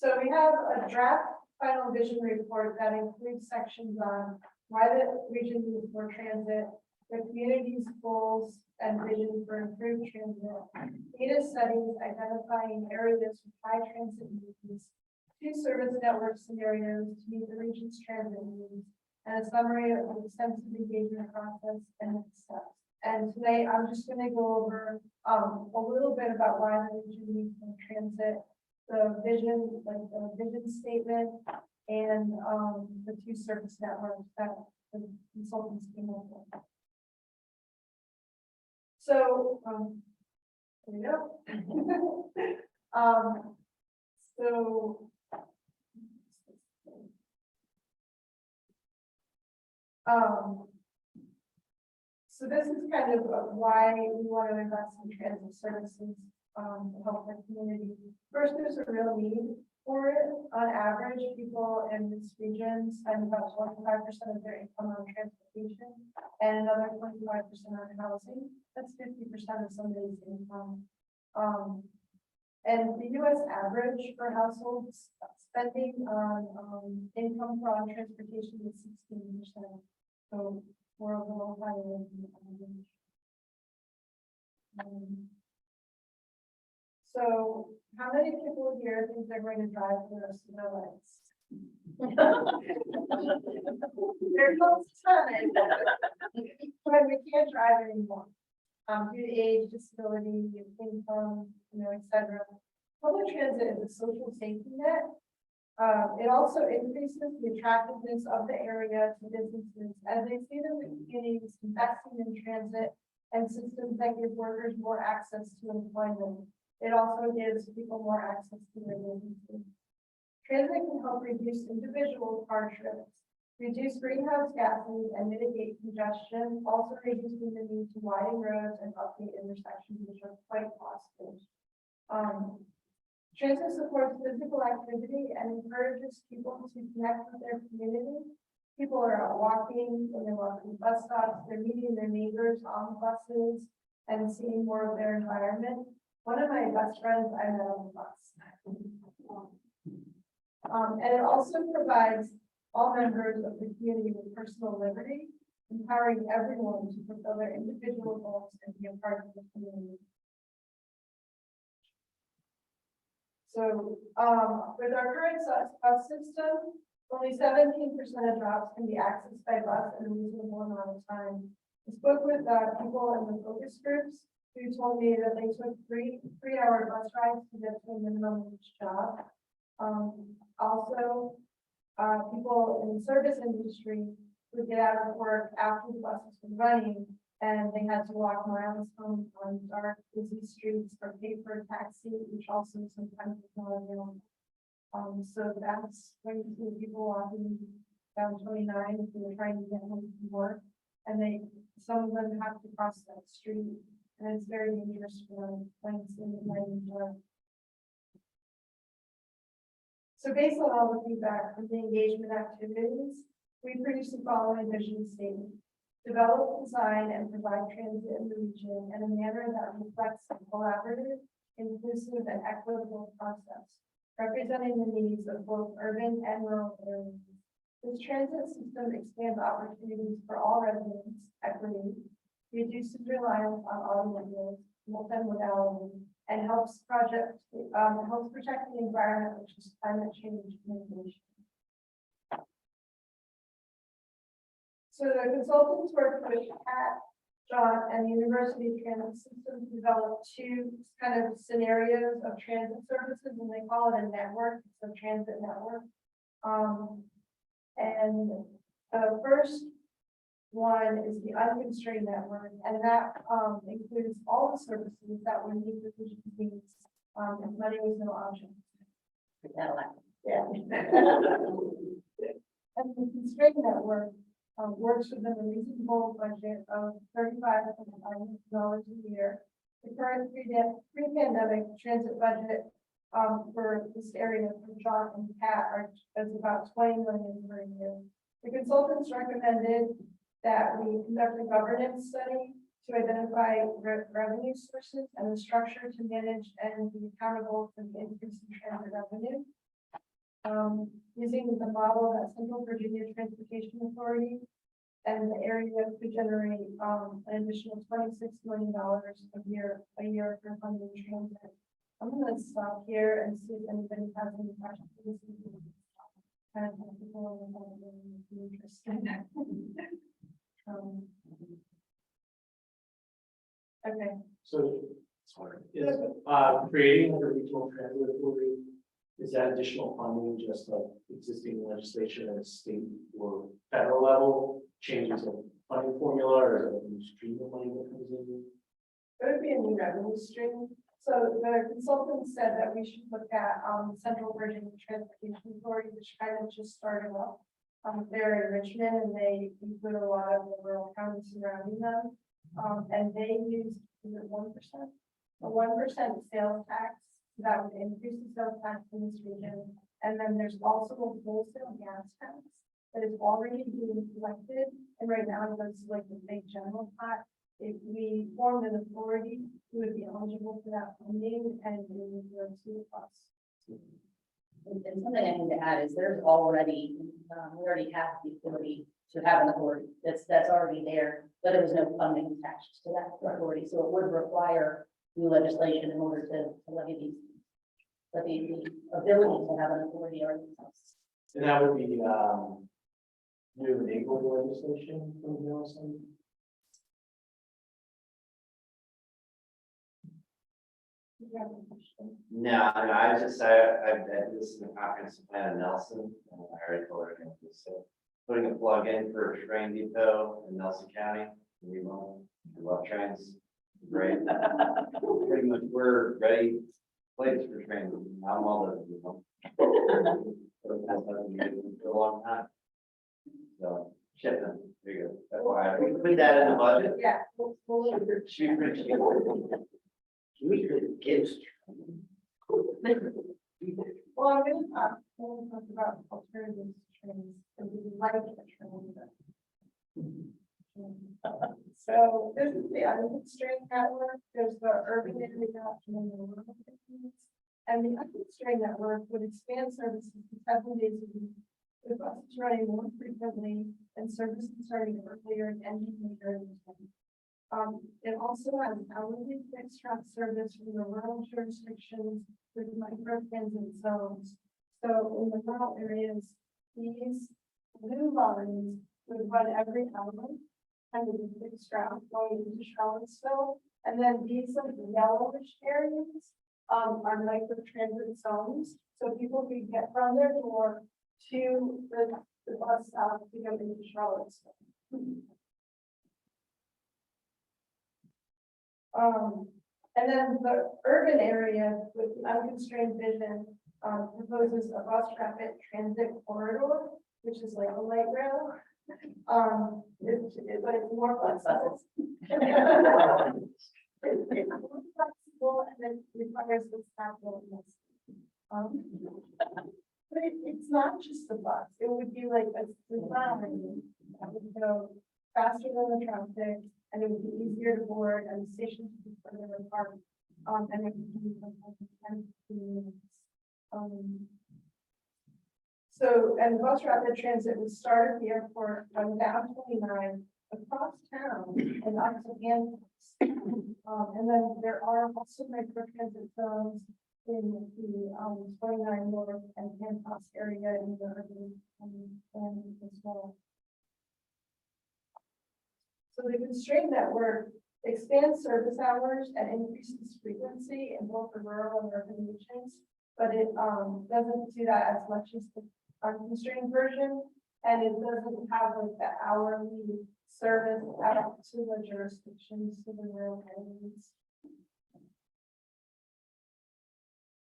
So we have a draft final vision report that includes sections on why the region needs more transit, the community's goals and vision for improved transit, data studies identifying areas with high transit needs, 2 service network scenarios to meet the region's transit needs, and a summary of the extensive engagement process and next steps. And today I'm just going to go over a little bit about why the region needs more transit, the vision, like the vision statement, and the 2 service networks that the consultants came up with. So, there we go. So this is kind of why we want to invest in transit services to help our community. First, there's a real need for it. On average, people in this region spend about 25% of their income on transportation and another 25% on housing. That's 50% of somebody's income. And the US average for households spending on income from transportation is 16%. So we're a little higher than the average. So how many people here think they're going to drive for the rest of their lives? There's no time. But we can't drive anymore. Due to age, disability, income, etc. Public transit is a social safety net. It also increases the attractiveness of the area to businesses as they see the communities investing in transit and systems that give workers more access to employment. It also gives people more access to their businesses. Transit can help reduce individual car trips, reduce greenhouse gases, and mitigate congestion, also reducing the need to widen roads and update intersections, which are quite costly. Transit supports physical activity and encourages people to connect with their community. People are out walking, when they're walking bus stops, they're meeting their neighbors on buses and seeing more of their environment. One of my best friends I met on the bus. And it also provides all members of the community with personal liberty, empowering everyone to fulfill their individual goals and be a part of the community. So with our current bus system, only 17% of drops can be accessed by bus in a reasonable amount of time. I spoke with people in the focus groups who told me that they took three-hour bus rides to get to a minimum wage job. Also, people in the service industry would get out of work after the buses were running, and they had to walk miles home on dark, busy streets or pay for a taxi, which also sometimes is not available. So that's when you see people walking down 29 if they're trying to get home from work, and some of them have to cross that street, and it's very dangerous for them when it's in the night and dark. So based on all the feedback from the engagement activities, we produced the following vision statement: develop, design, and provide transit in the region in a manner that reflects a collaborative, inclusive, and equitable process, representing the needs of both urban and rural areas. This transit system expands opportunities for all residents, equity, reduces reliance on automobiles, multimodality, and helps protect the environment, which is climate change mitigation. So the consultants worked with Pat, John, and the University Transit System to develop 2 kind of scenarios of transit services, and they call it a network. It's a transit network. And the first one is the unconstrained network, and that includes all the services that would meet the vision's needs if money was no option. Yeah. And the constrained network works within a reasonable budget of $35,000 a year. The current pre-pandemic transit budget for this area for John and Pat is about $20 million per year. The consultants recommended that we conduct a governance study to identify revenue sources and the structure to manage and be accountable for the increase in transit revenue. using the model that Central Virginia Transportation Authority and the area could generate, an additional $26 million a year for funding transit. I'm gonna stop here and see if anybody has any questions. Kind of technical and interesting. Okay. So, sorry, is, creating a regional transit authority, is that additional funding just like existing legislation at a state or federal level, changes of funding formula, or is it a new stream of money that comes in? It would be a new revenue stream. So the consultant said that we should look at, Central Virginia Transportation Authority, which kind of just started up. They're in Richmond and they include a lot of the rural counties surrounding them. And they use, is it 1%? A 1% sales tax that would increase the sales tax in this region. And then there's also a wholesale gas tax that is already being collected. And right now it goes to like the big general pot. If we formed an authority, we would be eligible for that funding and we would go to us. And something I need to add is there's already, we already have the authority to have an authority that's already there, but there was no funding attached to that authority. So it would require new legislation in order to levy these. But the ability to have an authority already exists. And that would be, new enabling legislation from Nelson. You have a question? No, I was just, I this is the comprehensive plan of Nelson, and I already told her, so putting a plug in for a train depot in Nelson County. We love trains, great. Pretty much, we're ready, place for trains, I'm all those people. For a long time. So, shipping, there you go, that's why we put that in the budget. Yeah. Should be pretty cheap. We could give. Well, I'm going to talk about alternatives to trains, and we like a train. So this is the unconstrained network. There's the urban area and then the rural areas. And the unconstrained network would expand services to 7 days a week, with buses running more frequently and services starting earlier and ending later in the day. It also has hourly fixed route service from the rural jurisdictions with micro transit zones. So in the rural areas, these blue lines would run every hour, kind of a fixed route going into Charlottesville. And then these like yellowish areas are micro transit zones. So people can get from their door to the bus stop to go into Charlottesville. And then the urban area with the unconstrained vision proposes a bus rapid transit corridor, which is like a light rail. But it's more flexible. It's more flexible and it requires the staff. But it's not just the bus. It would be like a design that would go faster than the traffic. And it would be easier to board, and the stations would be further apart. And it would be sometimes 10 to 15 minutes. So, and bus rapid transit would start at the airport on down 29 across town and up to Kansas. And then there are also micro transit zones in the 29 North and Kansas area in the urban and as well. So the constrained network expands service hours and increases frequency in both the rural and urban regions, but it doesn't do that as much as the unconstrained version, and it doesn't have like the hourly service out to the jurisdictions, to the rural areas.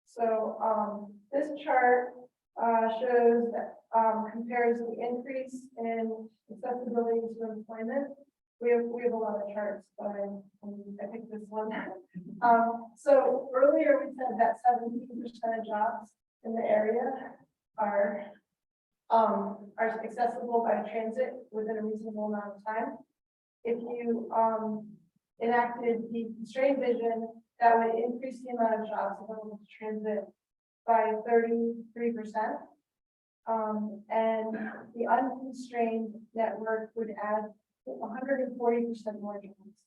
So this chart shows that compares the increase in accessibility to employment. We have a lot of charts, but I picked this one. So earlier we said that 17% of jobs in the area are accessible by transit within a reasonable amount of time. If you enacted the constrained vision, that would increase the amount of jobs available to transit by 33%. And the unconstrained network would add 140% more jobs.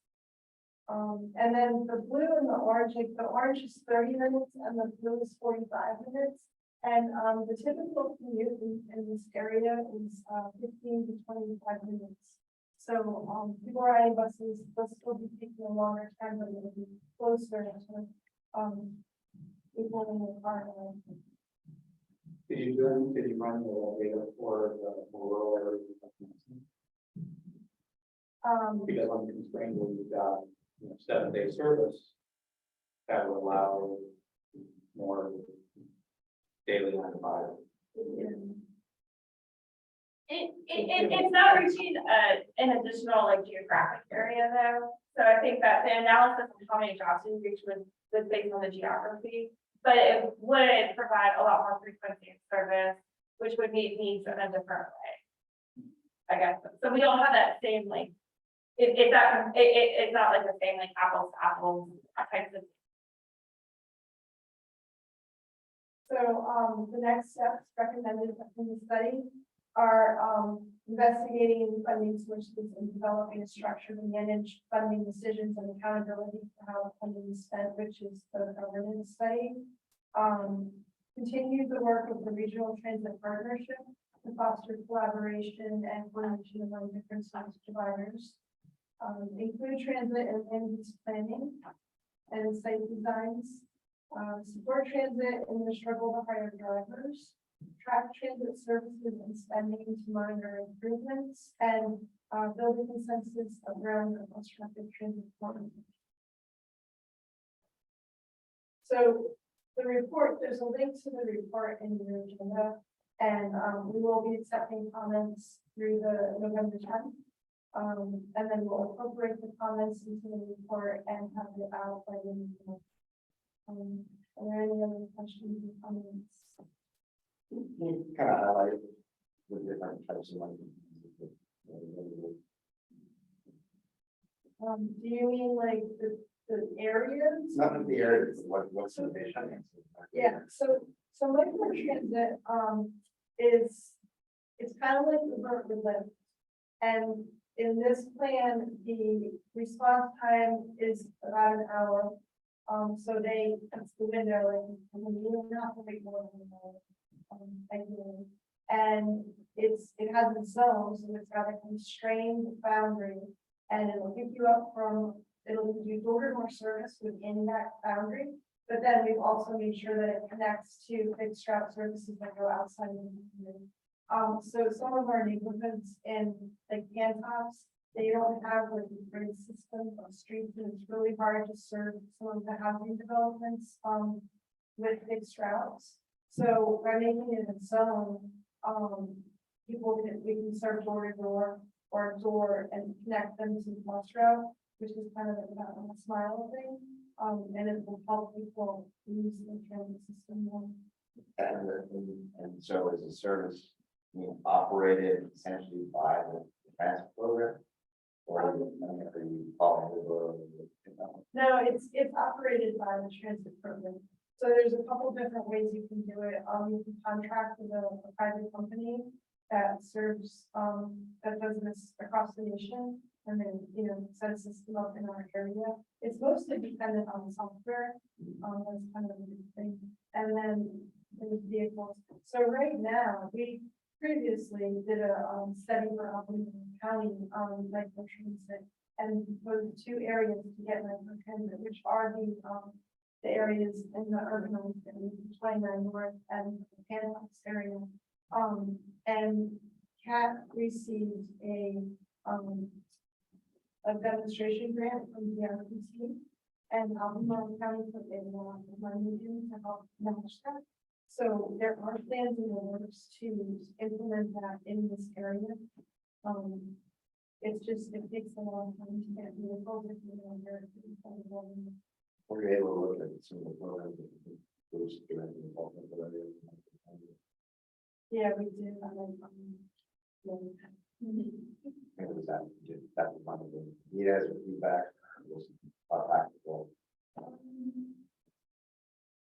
And then the blue and the orange, like the orange is 30 minutes and the blue is 45 minutes. And the typical commute in this area is 15 to 25 minutes. So people riding buses, they'll still be taking a longer time, but it'll be closer to people in the car. Did you run the data for the rural areas? Because on constrained, when you've got, 7-day service, that would allow more daily occupied. It's not reaching an additional like geographic area though. So I think that the analysis of how many jobs we reach was based on the geography, but it would provide a lot more frequency of service, which would meet needs in a different way. I guess, so we don't have that same like, it's not like the same like apples to apples types of. So the next steps recommended in the study are investigating funding sources and developing a structure to manage funding decisions and accountability for how funding is spent, which is the governance study. Continue the work of the regional transit partnership to foster collaboration and coordination among different service providers. Include transit and land use planning and site designs. Support transit in the struggle to hire drivers. Track transit services and spending to monitor improvements and build a consensus around a constructive transit plan. So the report, there's a link to the report in your agenda, and we will be accepting comments through the November 10th. And then we'll incorporate the comments into the report and have it out by the end of the month. Are there any other questions or comments? You kind of highlighted the different types of money. Do you mean like the areas? Not in the areas, what's the vision? Yeah, so micro transit is it's kind of like the vertical lift. And in this plan, the response time is about an hour. So that's the window, and you don't have to wait more than an hour. Ideally. And it has a zone, so it's got a constrained boundary, and it'll pick you up it'll do door-to-door service within that boundary. But then we've also made sure that it connects to fixed route services that go outside of the community. So some of our neighborhoods in like Cantops, they don't have like a great system of streets, and it's really hard to serve some of the housing developments with fixed routes. So by making it a zone, we can serve door to door or door and connect them to the bus route, which is kind of a smile thing. And it will help people use the transit system more. And so is the service being operated essentially by the transit program? Or are you following the road? No, it's operated by the transit program. So there's a couple different ways you can do it. You can contract with a private company that serves, that does this across the nation, and then, set a system up in our area. It's mostly dependent on software. That's kind of a big thing. And then there's vehicles. So right now, we previously did a study for Albemarle County, micro transit, and proposed 2 areas to get micro transit, which are the areas in the urban area, 29 North and the Panhandle area. And CAT received a demonstration grant from the RPC, and Albemarle County put in money in to help manage that. So there are plans in the works to implement that in this area. It's just, it takes a long time to get vehicles if you don't hear it. Were you able to look at some of the programs that those directly involved in the area? Yeah, we did. Maybe was that was one of the, you guys with feedback, was practical.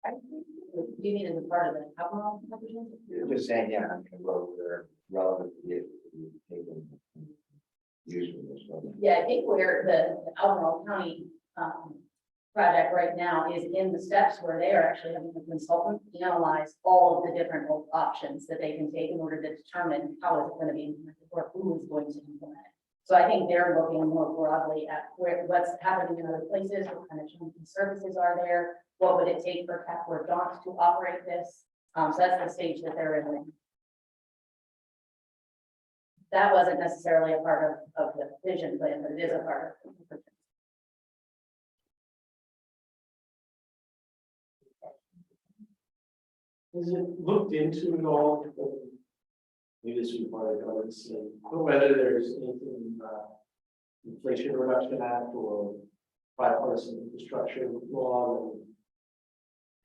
I think you mean as a part of the Albemarle comprehensive? You're just saying, yeah, I'm gonna go where relevant to the taken. Use from this one. Yeah, I think where the Albemarle County, project right now is in the steps where they are actually having a consultant analyze all of the different options that they can take in order to determine how it's going to be implemented or who is going to implement it. So I think they're looking more broadly at what's happening in other places, what kind of changing services are there, what would it take for CAP or DOT to operate this. So that's the stage that they're in. That wasn't necessarily a part of the vision plan, but it is a part of the. Is it looked into at all? Maybe this would be part of the governance, whether there's anything, Inflation Reduction Act or bipartisan infrastructure law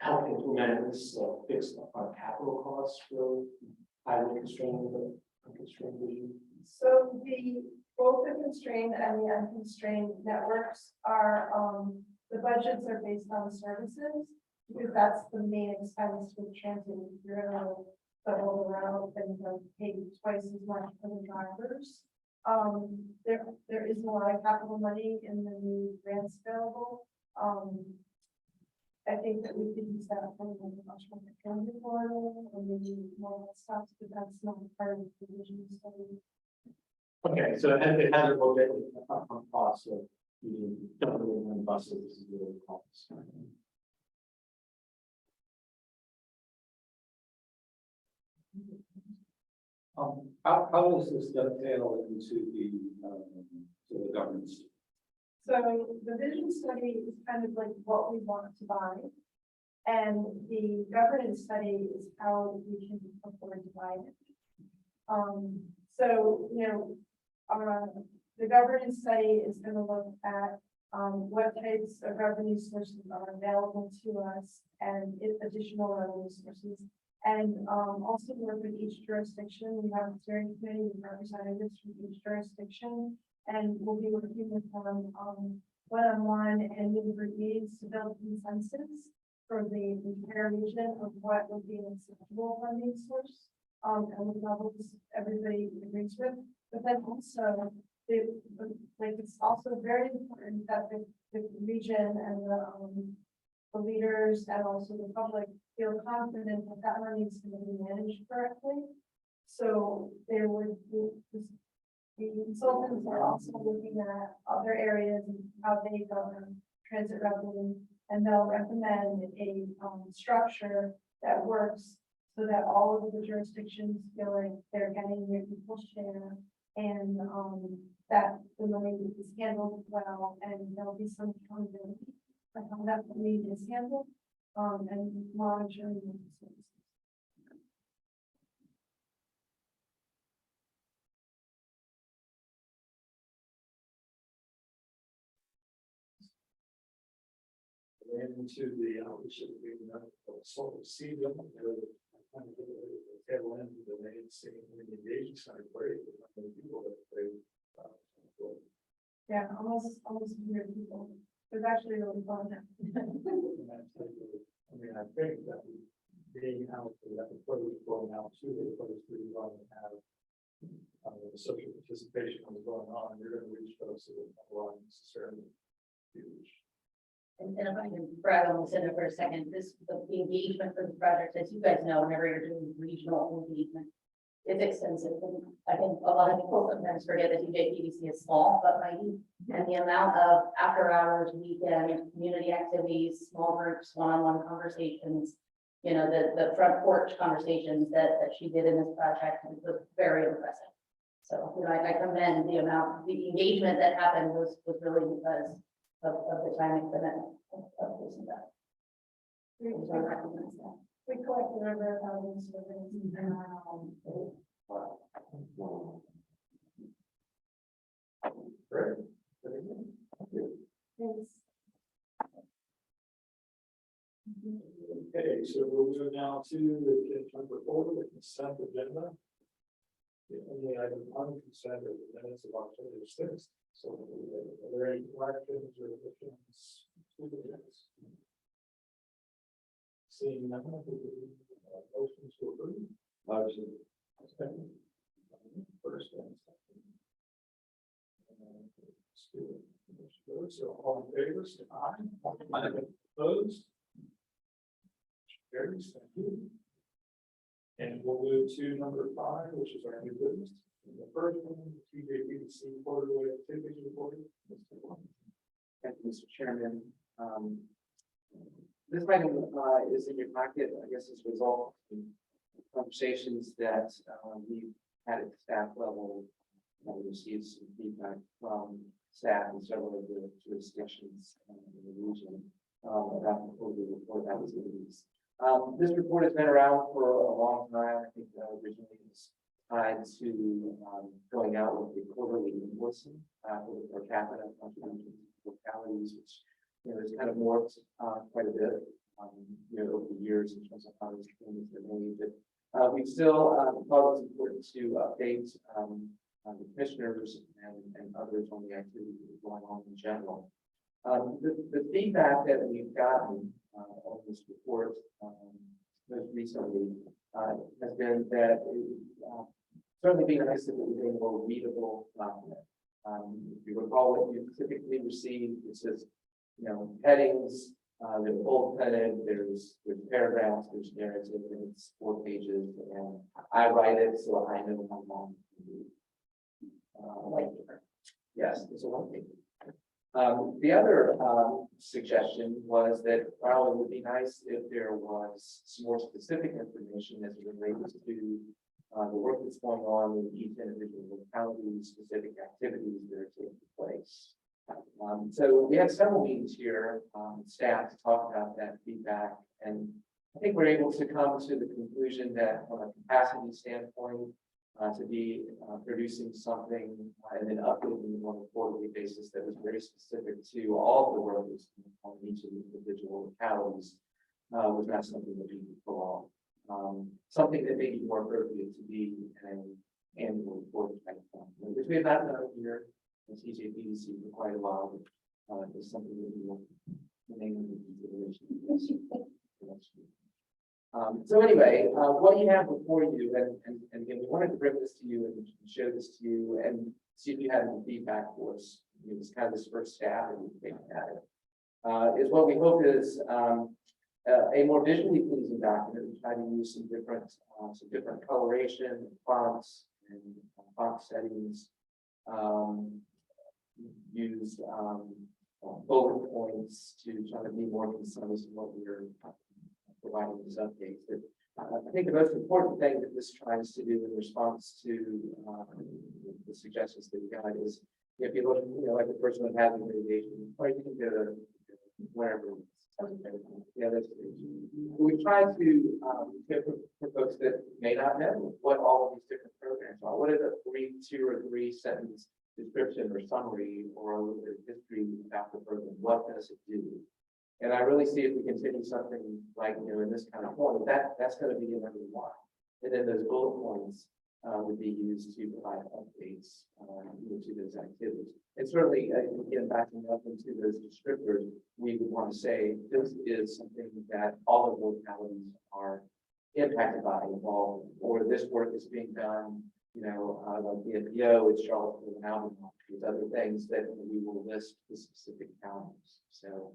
that help implement this fixed upon capital costs for highly constrained, unconstrained vision? So both the constrained and the unconstrained networks are, the budgets are based on services. Because that's the main expense with transit. You're gonna double the route and pay twice as much for the drivers. There is a lot of capital money in the new grants available. I think that we could use that for a much more transit corridor or maybe more stuff, but that's not part of the vision study. Okay, so it hasn't looked at the upfront costs of using doubling on buses, really costs. How does this dovetail into the governance? So the vision study is kind of like what we want to buy. And the governance study is how we can afford to buy it. So, the governance study is going to look at what types of revenue sources are available to us and if additional revenue sources. And also work with each jurisdiction. We have a steering committee with representatives from each jurisdiction. And we'll be working with them one-on-one and in reviews to build consensus for the entire region of what would be an acceptable funding source. And what levels everybody agrees with. But then also, it's also very important that the region and the leaders and also the public feel confident that that money is going to be managed correctly. So there would be, the consultants are also looking at other areas and how they govern transit revenue, and they'll recommend a structure that works so that all of the jurisdictions feel like they're getting their equal share and that the money is handled well, and there'll be some accountability for how that money is handled. And monitoring the services. Into the outreach that we've done, sort of see them, kind of tail end of the main scene in the engagement side, where people that they. Yeah, almost 100 people. It was actually really fun. I mean, I think that being out, that the approach going out to the place where you're going to have the social participation is going on, you're going to reach those that are not necessarily huge. And if I can brag on the center for a second, the engagement for the project, as you guys know, whenever you're doing regional engagement, it's extensive. And I think a lot of people sometimes forget that TJPDC is small but mighty, and the amount of after hours, weekend, community activities, small groups, one-on-one conversations, the front porch conversations that she did in this project was very impressive. So, I commend the engagement that happened was really because of the time and commitment of this and that. We collected over 1,000 surveys. Great. Thanks. Okay, so we'll move now to the number 4, the consent agenda. The only item on consent are the minutes of October 6th. So are there any corrections or additions to the minutes? Seeing none, motion to approve. Motion. Second. First and second. Let's do it. Motion goes. So all in favor, say aye. Aye. Opposed? Carries, thank you. And we'll move to number 5, which is our new business. And the first one, TJPDC quarterly activities report. Mr. Long. Thank you, Mr. Chairman. This item is in your packet, I guess, as a result of conversations that we've had at the staff level. We received some feedback from staff in several of the jurisdictions in the region about the quarterly report that was released. This report has been around for a long time. I think originally it was tied to going out with the quarterly invoicing for the per capita contributions to localities, which has kind of morphed quite a bit over the years in terms of how those payments are made. But we still thought it was important to update the commissioners and others on the activity that is going on in general. The feedback that we've gotten on this report most recently has been that certainly being nice that we're doing a more readable document. If you recall what you typically receive, it's just headings, they're bold-headed, there's paragraphs, there's narrative, and it's 4 pages, and I write it so I know how long to read. Yes, it's a 1 page. The other suggestion was that, well, it would be nice if there was some more specific information as it relates to the work that's going on in each individual locality, specific activities that are taking place. So we had several meetings here, staff to talk about that feedback, and I think we're able to come to the conclusion that from a capacity standpoint, to be producing something and then updating on a quarterly basis that was very specific to all of the work that's on each of the individual localities was not something that we could pull off. Something that may be more appropriate to be an annual report type of thing, which we have not done here in TJPDC for quite a while, but it's something that we will remain under consideration. So anyway, what you have before you, and again, we wanted to bring this to you and show this to you and see if you had any feedback for us. It's kind of this first stab and we've taken at it. Is what we hope is a more visually pleasing document. We try to use some different coloration, fonts, and font settings. Used bullet points to try to be more concise in what we're providing these updates. But I think the most important thing that this tries to do in response to the suggestions that we got is, if you look, like the person that had the mitigation, or you can go to wherever. Yeah, that's we try to for folks that may not know what all of these different programs are. What is a 2 or 3 sentence description or summary or a little bit of history about the program? What does it do? And I really see if we continue something like, in this kind of form, that's going to be in every one. And then those bullet points would be used to provide updates to those activities. And certainly, again, backing up into those descriptors, we would want to say this is something that all of the localities are impacted by, involved, or this work is being done, like the NPO, it's Charlottesville and Albemarle, these other things that we will list the specific counties. So,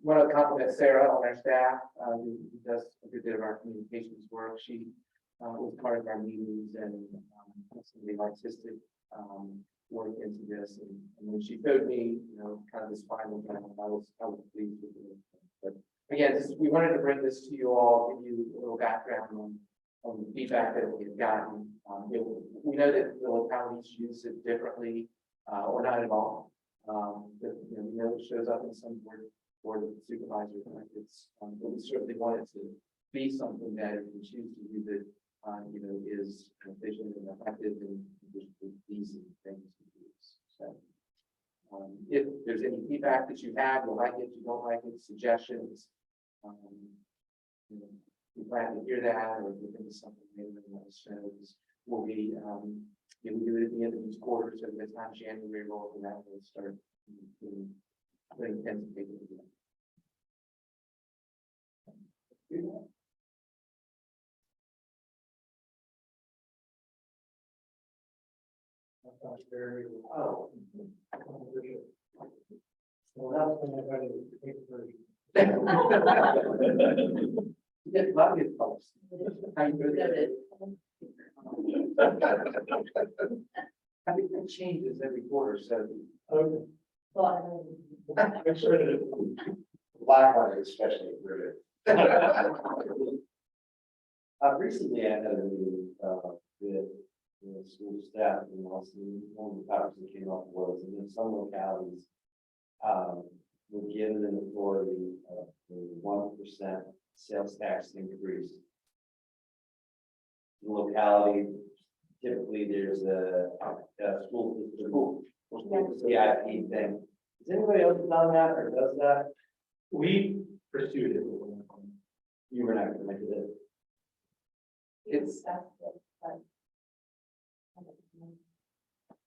want to compliment Sarah on our staff, who does a good bit of our communications work. She was part of our meetings and some of the artistic work into this. And when she showed me, kind of this final draft, I was pleased with it. But again, we wanted to bring this to you all, give you a little background on the feedback that we've gotten. We know that the localities use it differently, or not at all. But, we know it shows up in some board of supervisors. But we certainly want it to be something that if you choose to use it, is efficient and effective and just easy things to use. So, if there's any feedback that you have, you like it, you don't like it, suggestions, we're glad to hear that, or if you think of something maybe that shows, we'll be, we do it at the end of each quarter, so by the time January rolls around, we'll start putting pens and paper together. Oh. Well, that's when I got it, the paper version. You get a lot of good folks. How you doing? I think that changes every quarter, so. Make sure that Black one especially, really. Recently, I had a meeting, with the school staff, and also one of the topics that came up was, and in some localities, were given an authority of the 1% sales tax increase. In the locality, typically there's a school CIP thing. Has anybody else done that or does that? we pursued it. You were not connected to it.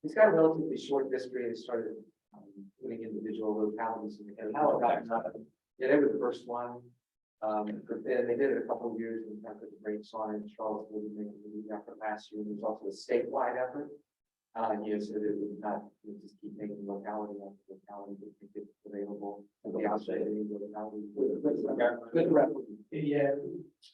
It's got a relatively short history. It started putting individual localities in the county. How it got done. Yeah, they were the first one. But then they did it a couple of years and kind of put the brakes on it. Charlottesville did make a lead effort last year. And there's also a statewide effort. So that it would not just keep making locality after locality, but make it available to the outside of the locality. Good reference. Yeah,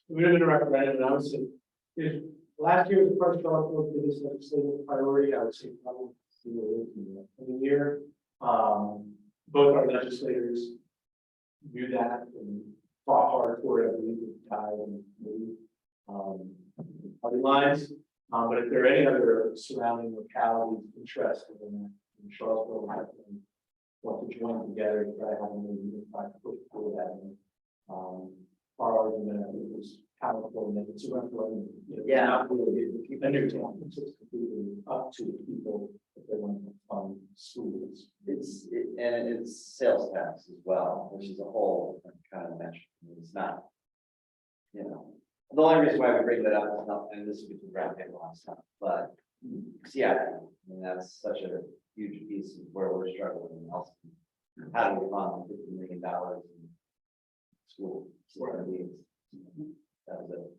we live in a referendum, and I would say, if last year was the first article for this legislative priority, I would say probably in the year. Both our legislators knew that and fought hard for it. I believe it died and maybe other lines. But if there are any other surrounding localities interested in that, in Charlottesville, want to join together to try to have a unified push for that. Our argument, I think, was powerful, and it's a referendum. Yeah. Not really a new town. It's just completely up to the people if they want to fund schools. And it's sales tax as well, which is a whole kind of measure. It's not, you know, the only reason why we bring that up is not, and this is between round table and stuff, but yeah, I mean, that's such a huge piece of where we're struggling. Also, how do we fund $50 million in school? That was it.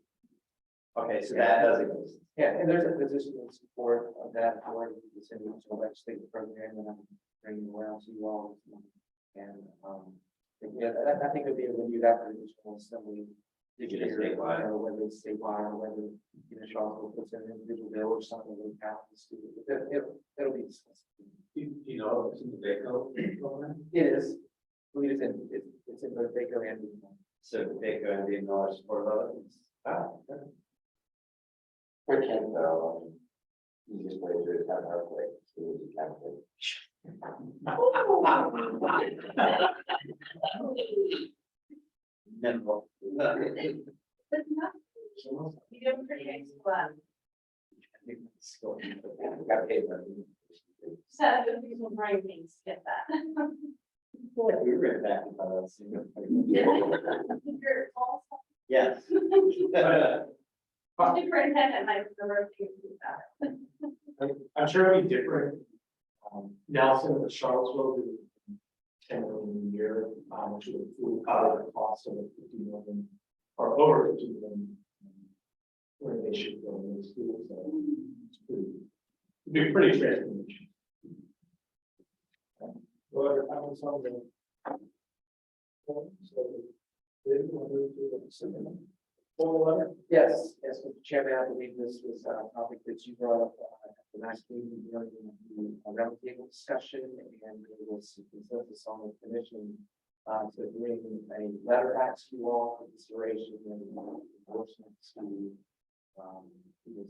Okay, so that does exist. Yeah, and there's a position in support of that for the city legislative program, and I'm bringing around to you all. And yeah, I think it'd be a renewed effort in assembly. Statewide. Or whether it's statewide, or whether, you know, Charlottesville puts in an individual bill or something that happens to, it'll be discussed. Do you know if it's in the VACO program? It is. I believe it's in both Baker and. So Baker and the acknowledged support of it. Okay. We can though. Easiest way to do it is have our way. So we can Minimal. You do a pretty excellent. Got paid for it. So people bring things, get that. We were in back. You're also Yes. superintendent, might remember a few things about it. I'm sure it'll be different. Nelson and Charlottesville do 10 million a year, which would cover the cost of 50 million or over 50 million. Where they should go in the school, so it'd be pretty transformation. Well, other comments on the. Yes, Mr. Chairman, I believe this was a topic that you brought up at the last meeting during the roundtable discussion, and there was consensus on the commission to bring a letter back to you all for consideration and endorsement to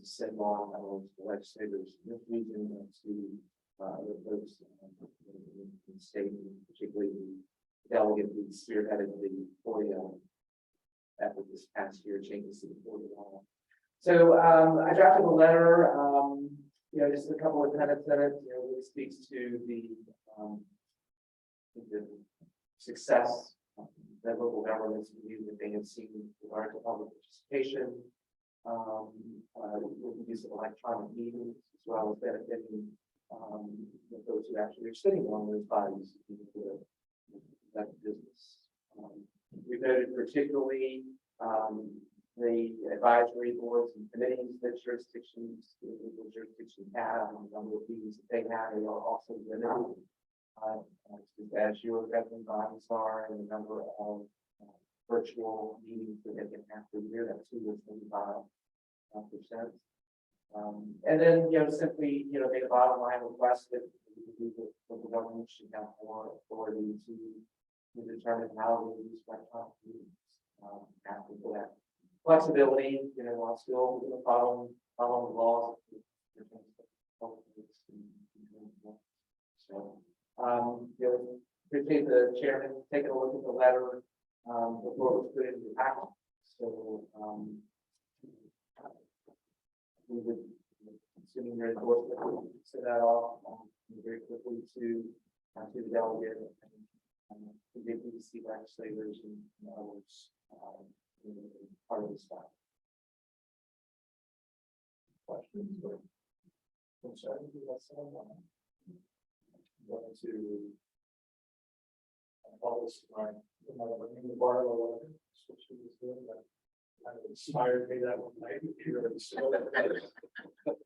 send on the legislators in this region and to other folks in the state, particularly the delegate who spearheaded the FOIA after this past year changes to the FOIA law. So I drafted a letter, just a couple of tenets in it, really speaks to the success that local governments believe that they have seen with regard to public participation, with the use of electronic meetings, as well as benefiting those who actually are sitting on those bodies that business. We noted particularly the advisory boards and committees that legal jurisdictions have, and the number of meetings that they have, they are also limited. As your governing bodies are, and the number of virtual meetings that they can have per year, that's 2.25%. And then, simply, make a bottom line request that the government should have more authority to determine how they use electronic meetings. After that flexibility, while still, following the laws. So, appreciate the chairman taking a look at the letter, before it was put into the packet. So, we would, assuming your endorsement, send that off very quickly to the delegate and the TJPDC legislators and others part of the staff. Questions or concerns? Going to polish my bar or whatever, what she was doing, that kind of inspired me that one night. And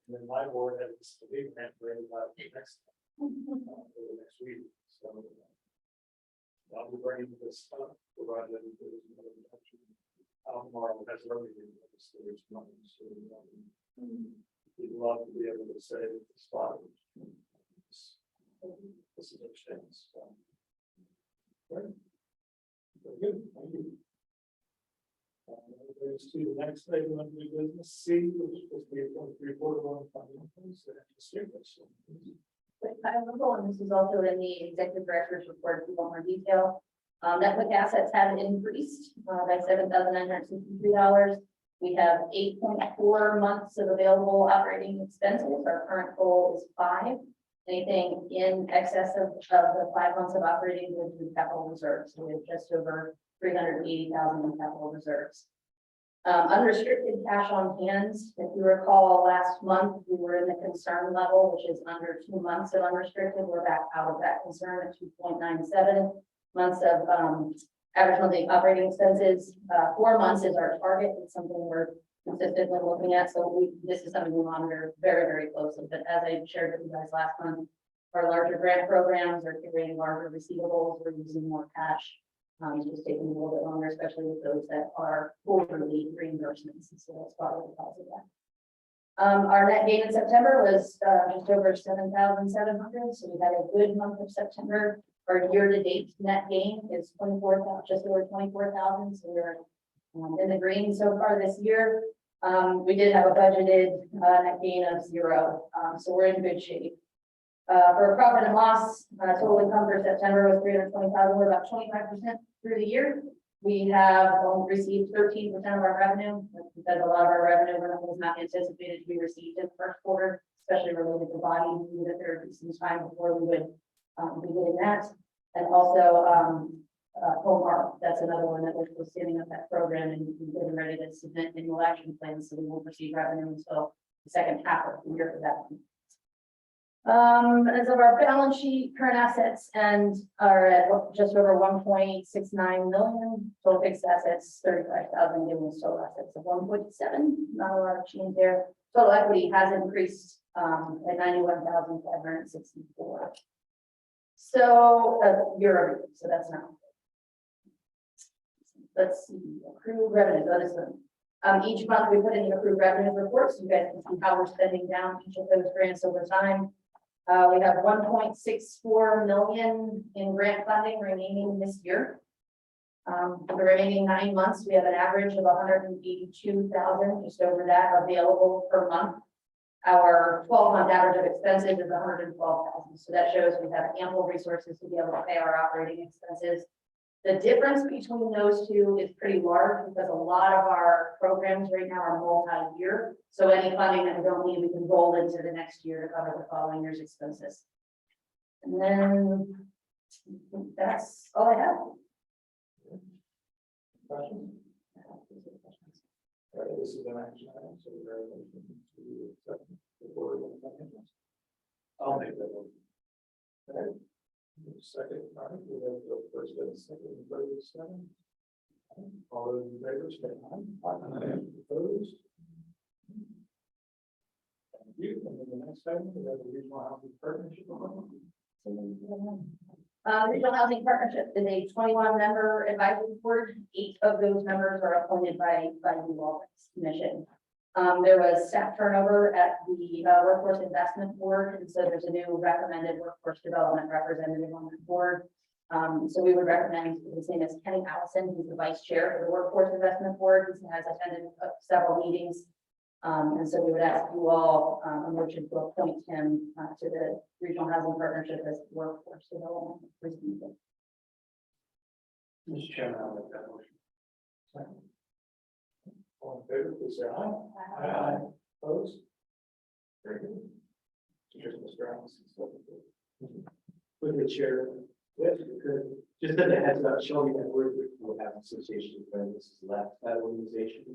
then my board had this big event for next week. So I'll be bringing this up, provided there's another introduction. Albemarle has already been there's nothing, so we'd love to be able to say that the spot this is a chance. Very good, thank you. Brings to the next item of new business, C, which was the report on financials and statements. I have a and this is also in the executive director's report if you want more detail. Network assets have increased by $7,963. We have 8.4 months of available operating expenses. Our current goal is 5. Anything in excess of the 5 months of operating goes to capital reserves. So we have just over 380,000 in capital reserves. Unrestricted cash on hand. If you recall, last month we were in the concern level, which is under 2 months of unrestricted. We're back out of that concern at 2.97 months of average monthly operating expenses. 4 months is our target. It's something we're consistently looking at. So this is something we monitor very, very closely. But as I shared with you guys last month, our larger grant programs are carrying larger receivables. We're using more cash. It's just taking a little bit longer, especially with those that are quarterly reimbursements. So that's probably the cause of that. Our net gain in September was just over 7,700. So we had a good month of September. Our year-to-date net gain is 24,000, just over 24,000. So we're in the green so far this year. We did have a budgeted net gain of 0. So we're in good shape. For profit and loss, total income for September was 320,000. We're about 25% through the year. We have received 13% of our revenue because a lot of our revenue was not anticipated to be received in the first quarter, especially related to body. We knew that there would be some time before we would be getting that. And also Omar, that's another one that we're standing up that program and getting ready to submit annual action plans. So we won't receive revenue until the second half of the year for that one. As of our balance sheet, current assets and are at just over 1.69 million. Total fixed assets 35,000, giving us total assets of 1.7. Not a lot of change there. Total equity has increased at 91,564. So year-over-year. So that's not. Let's see, accrued revenue. That is one. Each month we put in the accrued revenue reports. So you guys can see how we're spending down each of those grants over time. We have 1.64 million in grant funding remaining this year. For the remaining 9 months, we have an average of 182,000, just over that, available per month. Our 12-month average of expenses is 112,000. So that shows we have ample resources to be able to pay our operating expenses. The difference between those two is pretty large because a lot of our programs right now are multi-year. So any funding that we don't need, we can roll into the next year to cover the following year's expenses. And then that's all I have. Questions? All right, this is an action item, so we're going to accept the board of financials. I'll make that one. Okay. Second, all right, we have the first and second and third seven. All those in favor, say aye. Opposed? Thank you. And then the next item, we have the regional housing partnership. Regional Housing Partnership is a 21-member advisory board. 8 of those members are appointed by the Wilderness Commission. There was staff turnover at the Workforce Investment Board, and so there's a new recommended workforce development representative on the board. So we would recommend his name is Kenny Allison, who's the vice chair of the Workforce Investment Board. He has attended several meetings. And so we would ask you all a motion to appoint him to the Regional Housing Partnership as workforce development representative. Mr. Chairman, I'll make that motion. All in favor, please say aye. Aye. Opposed? Very good. Here's Mr. Allison. With the chair, yes, good. Just as a heads up, showing that we'll have an association when this is left that organization.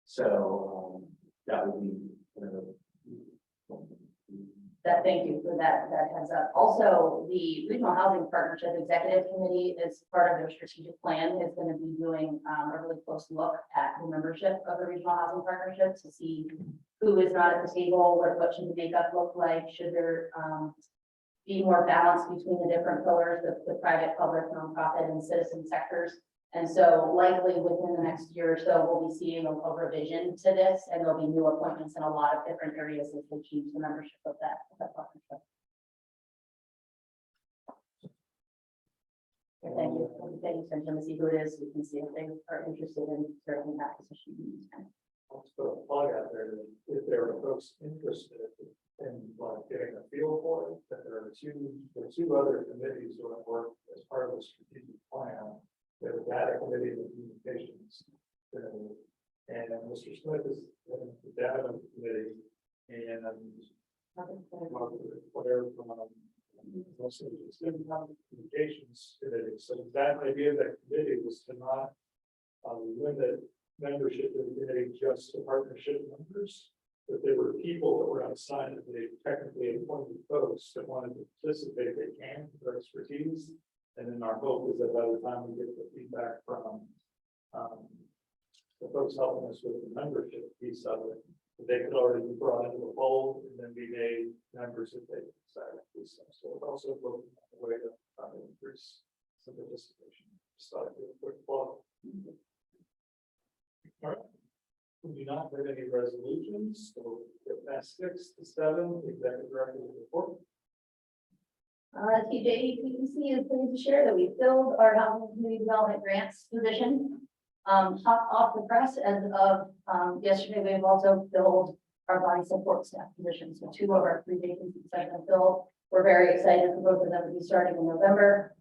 So that would be Thank you for that heads up. Also, the Regional Housing Partnership Executive Committee, as part of their strategic plan, is going to be doing a really close look at the membership of the Regional Housing Partnership to see who is not at the table, what should the makeup look like, should there be more balance between the different pillars, the private, public, nonprofit, and citizen sectors. And so likely within the next year or so, we'll be seeing a revision to this, and there'll be new appointments in a lot of different areas as they change the membership of that partnership. Thank you. Thank you, Central, to see who it is. We can see if they are interested in serving that position. Let's put a plug out there that if there are folks interested in getting a feel for it, that there are two other committees that work as part of the strategic plan. We have a data committee and communications committee, and Mr. Smith is in the data committee, and whatever from also the communications committee. So that idea of that committee was to not limit membership of the committee just to partnership members, but there were people that were outside of the technically appointed folks that wanted to participate. They can with their expertise. And then our hope is that by the time we get the feedback from the folks helping us with the membership piece of it, that they could already be brought into the fold and then be made members if they decide to do so. So it's also looking at the way to increase some participation. Just thought I'd do a quick plug. All right. We do not have any resolutions, so get past 6 to 7, executive director's report. TJPDC is pleased to share that we filled our housing community development grants position. Hot off the press as of yesterday, we've also filled our body support staff positions. So 2 of our 3 vacancies have been filled. We're very excited for both of them to be starting in November.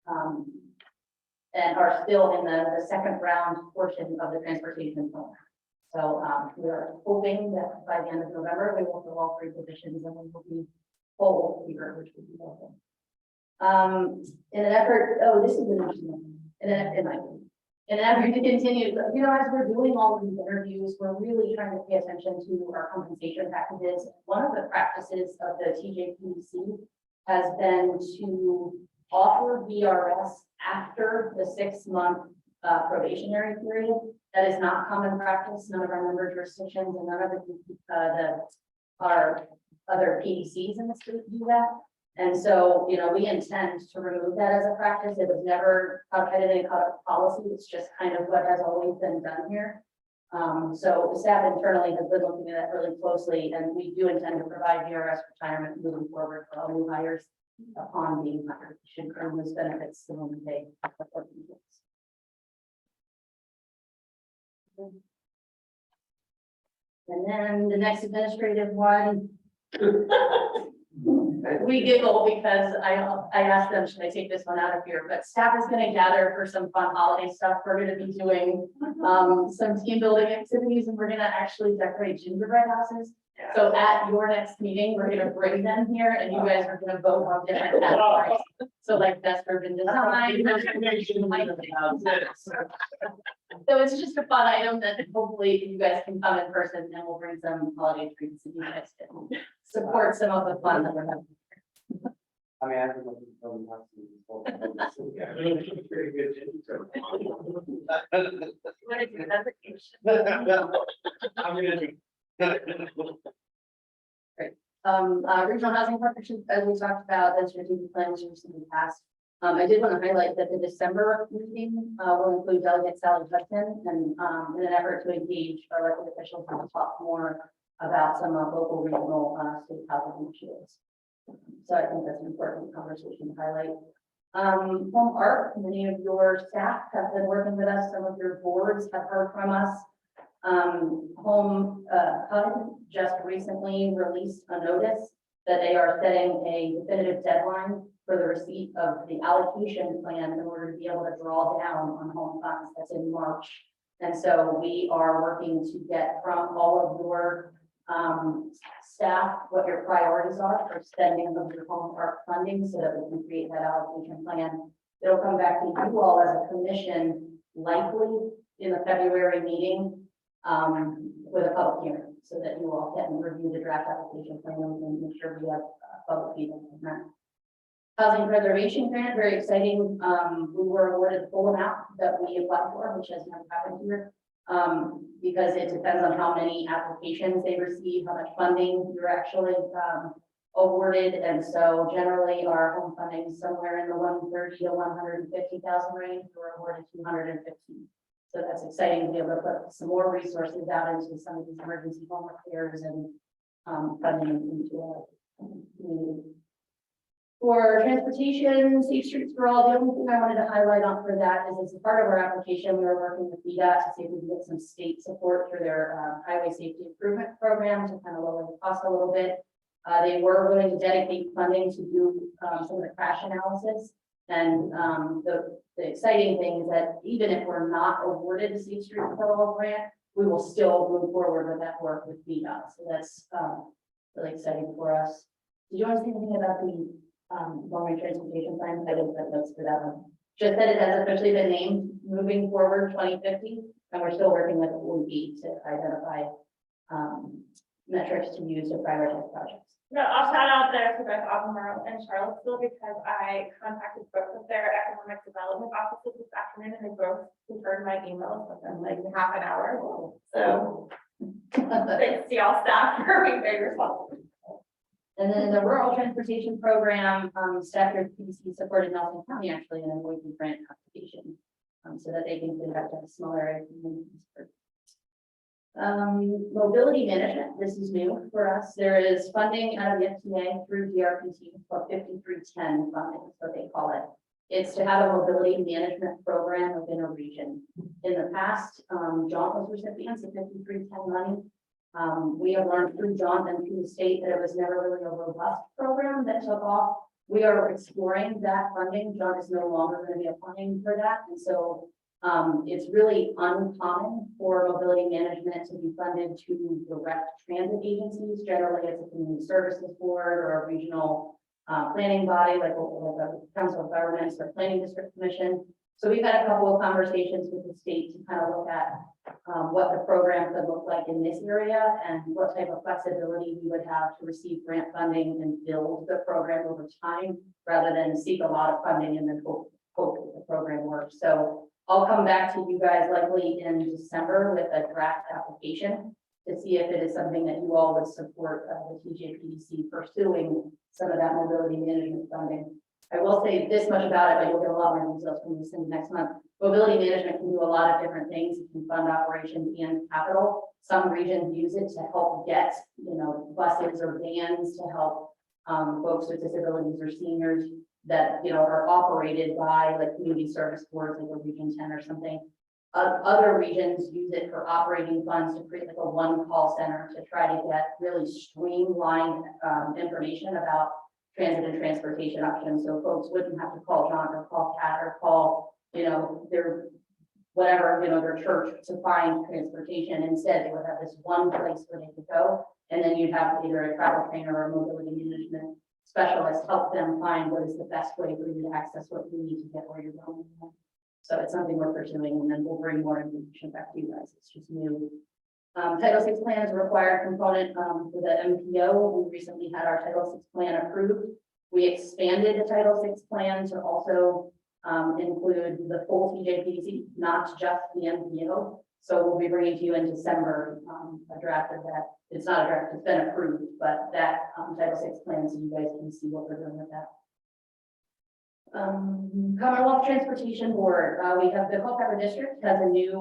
And are still in the second round portion of the transportation plan. So we are hoping that by the end of November, we will fill all 3 positions and we will be whole here, which would be helpful. In an effort, this is an interesting one. In an effort to continue, as we're doing all of these interviews, we're really trying to pay attention to our compensation packages. One of the practices of the TJPDC has been to offer VRS after the 6-month probationary period. That is not common practice. None of our member jurisdictions and none of our other PDCs in the state do that. And so, we intend to remove that as a practice. It was never codified in policy. It's just kind of what has always been done here. So the staff internally has been looking at that really closely, and we do intend to provide VRS retirement moving forward for all new hires upon being hired. Should earn those benefits the moment they report to us. And then the next administrative one. We giggle because I asked them, should I take this one out of here? But staff is going to gather for some fun holiday stuff. We're going to be doing some team building activities, and we're going to actually decorate gingerbread houses. So at your next meeting, we're going to bring them here, and you guys are going to vote on different categories. So like best urban design. So it's just a fun item that hopefully you guys can come in person, and we'll bring some holiday treats and you guys can support some of the fun that we're having. I mean, I don't know if you really have to. Yeah, really pretty good. What is your designation? I'm gonna do. Regional housing partnership, as we talked about, the strategic plan was recently passed. I did want to highlight that the December meeting, will include Delegate Sally Hudson and, in an effort to engage our elected officials and talk more about some local regional, state housing initiatives. So I think that's an important conversation to highlight. Home art, many of your staff have been working with us, some of your boards have heard from us. Home HUD just recently released a notice that they are setting a definitive deadline for the receipt of the allocation plan in order to be able to draw down on home funds. That's in March. And so we are working to get from all of your staff what your priorities are for spending of your home art funding so that we can create that allocation plan. It'll come back to you all as a commission, likely in the February meeting, with a public hearing, so that you all can review the draft application plan and make sure we have public feedback on that. Housing preservation grant, very exciting. We were awarded the full amount that we applied for, which has never happened here. Because it depends on how many applications they receive, how much funding you're actually awarded. And so generally our home funding is somewhere in the 130 to 150,000 range. We're awarded 250. So that's exciting to be able to put some more resources out into some of these emergency home repairs and funding into our community. For transportation, safe streets for all, the only thing I wanted to highlight on for that is as a part of our application, we were working with VDOT to see if we can get some state support for their highway safety improvement program to kind of lower the cost a little bit. They were willing to dedicate funding to do some of the crash analysis. And the exciting thing is that even if we're not awarded a Safe Street for All grant, we will still move forward with that work with VDOT. So that's really exciting for us. Did you want to say anything about the long-range transportation plan? I didn't have notes for that one. Just that it has officially been named Moving Forward 2050, and we're still working with OEB to identify metrics to use to prioritize projects. No, I'll shout out there to both Albemarle and Charlottesville because I contacted both of their economic development offices this afternoon and they both returned my emails within like half an hour. So thanks to y'all staff for being very responsible. And then the rural transportation program, staff here at TJPDC supported Nelson County actually in a Louisa grant application, so that they can conduct a smaller area communities. Mobility management, this is new for us. There is funding out of the FTA through DRPT called 5310 funding, is what they call it. It's to have a mobility management program within a region. In the past, John was recipients of 5310 money. We have learned through John and through the state that it was never really a robust program that took off. We are exploring that funding. John is no longer going to be applying for that. And so it's really uncommon for mobility management to be funded to direct transit agencies. Generally, it's a community services board or a regional planning body like the Council of Governments or Planning District Commission. So we've had a couple of conversations with the state to kind of look at what the program could look like in this area and what type of flexibility we would have to receive grant funding and build the program over time rather than seek a lot of funding and then hope that the program works. So I'll come back to you guys likely in December with a draft application to see if it is something that you all would support the TJPDC pursuing some of that mobility management funding. I will say this much about it, but you'll get a lot more details from this in next month. Mobility management can do a lot of different things. It can fund operations and capital. Some regions use it to help get, buses or vans to help folks with disabilities or seniors that, are operated by like community service boards like a Region 10 or something. Other regions use it for operating funds to create like a one call center to try to get really streamlined information about transit and transportation options. So folks wouldn't have to call John or call Kat or call, their whatever, their church to find transportation. Instead, they would have this one place where they could go. And then you'd have either a travel trainer or a mobility management specialist help them find what is the best way for you to access what you need to get where you're going. So it's something we're pursuing, and then we'll bring more information back to you guys. It's just new. Title VI plan is a required component for the MPO. We recently had our Title VI plan approved. We expanded the Title VI plan to also include the full TJPDC, not just the MPO. So we'll be bringing to you in December a draft of that. It's not a draft, it's been approved, but that Title VI plan, so you guys can see what we're doing with that. Commonwealth Transportation Board, we have the Culpeper District has a new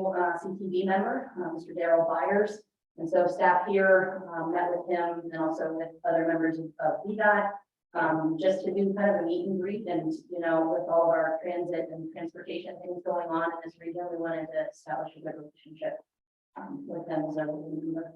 CTV member, Mr. Darrell Byers. And so staff here met with him and also with other members of VDOT just to do kind of a meet and greet. And, you know, with all of our transit and transportation things going on in this region, we wanted to establish a good relationship with them as a member.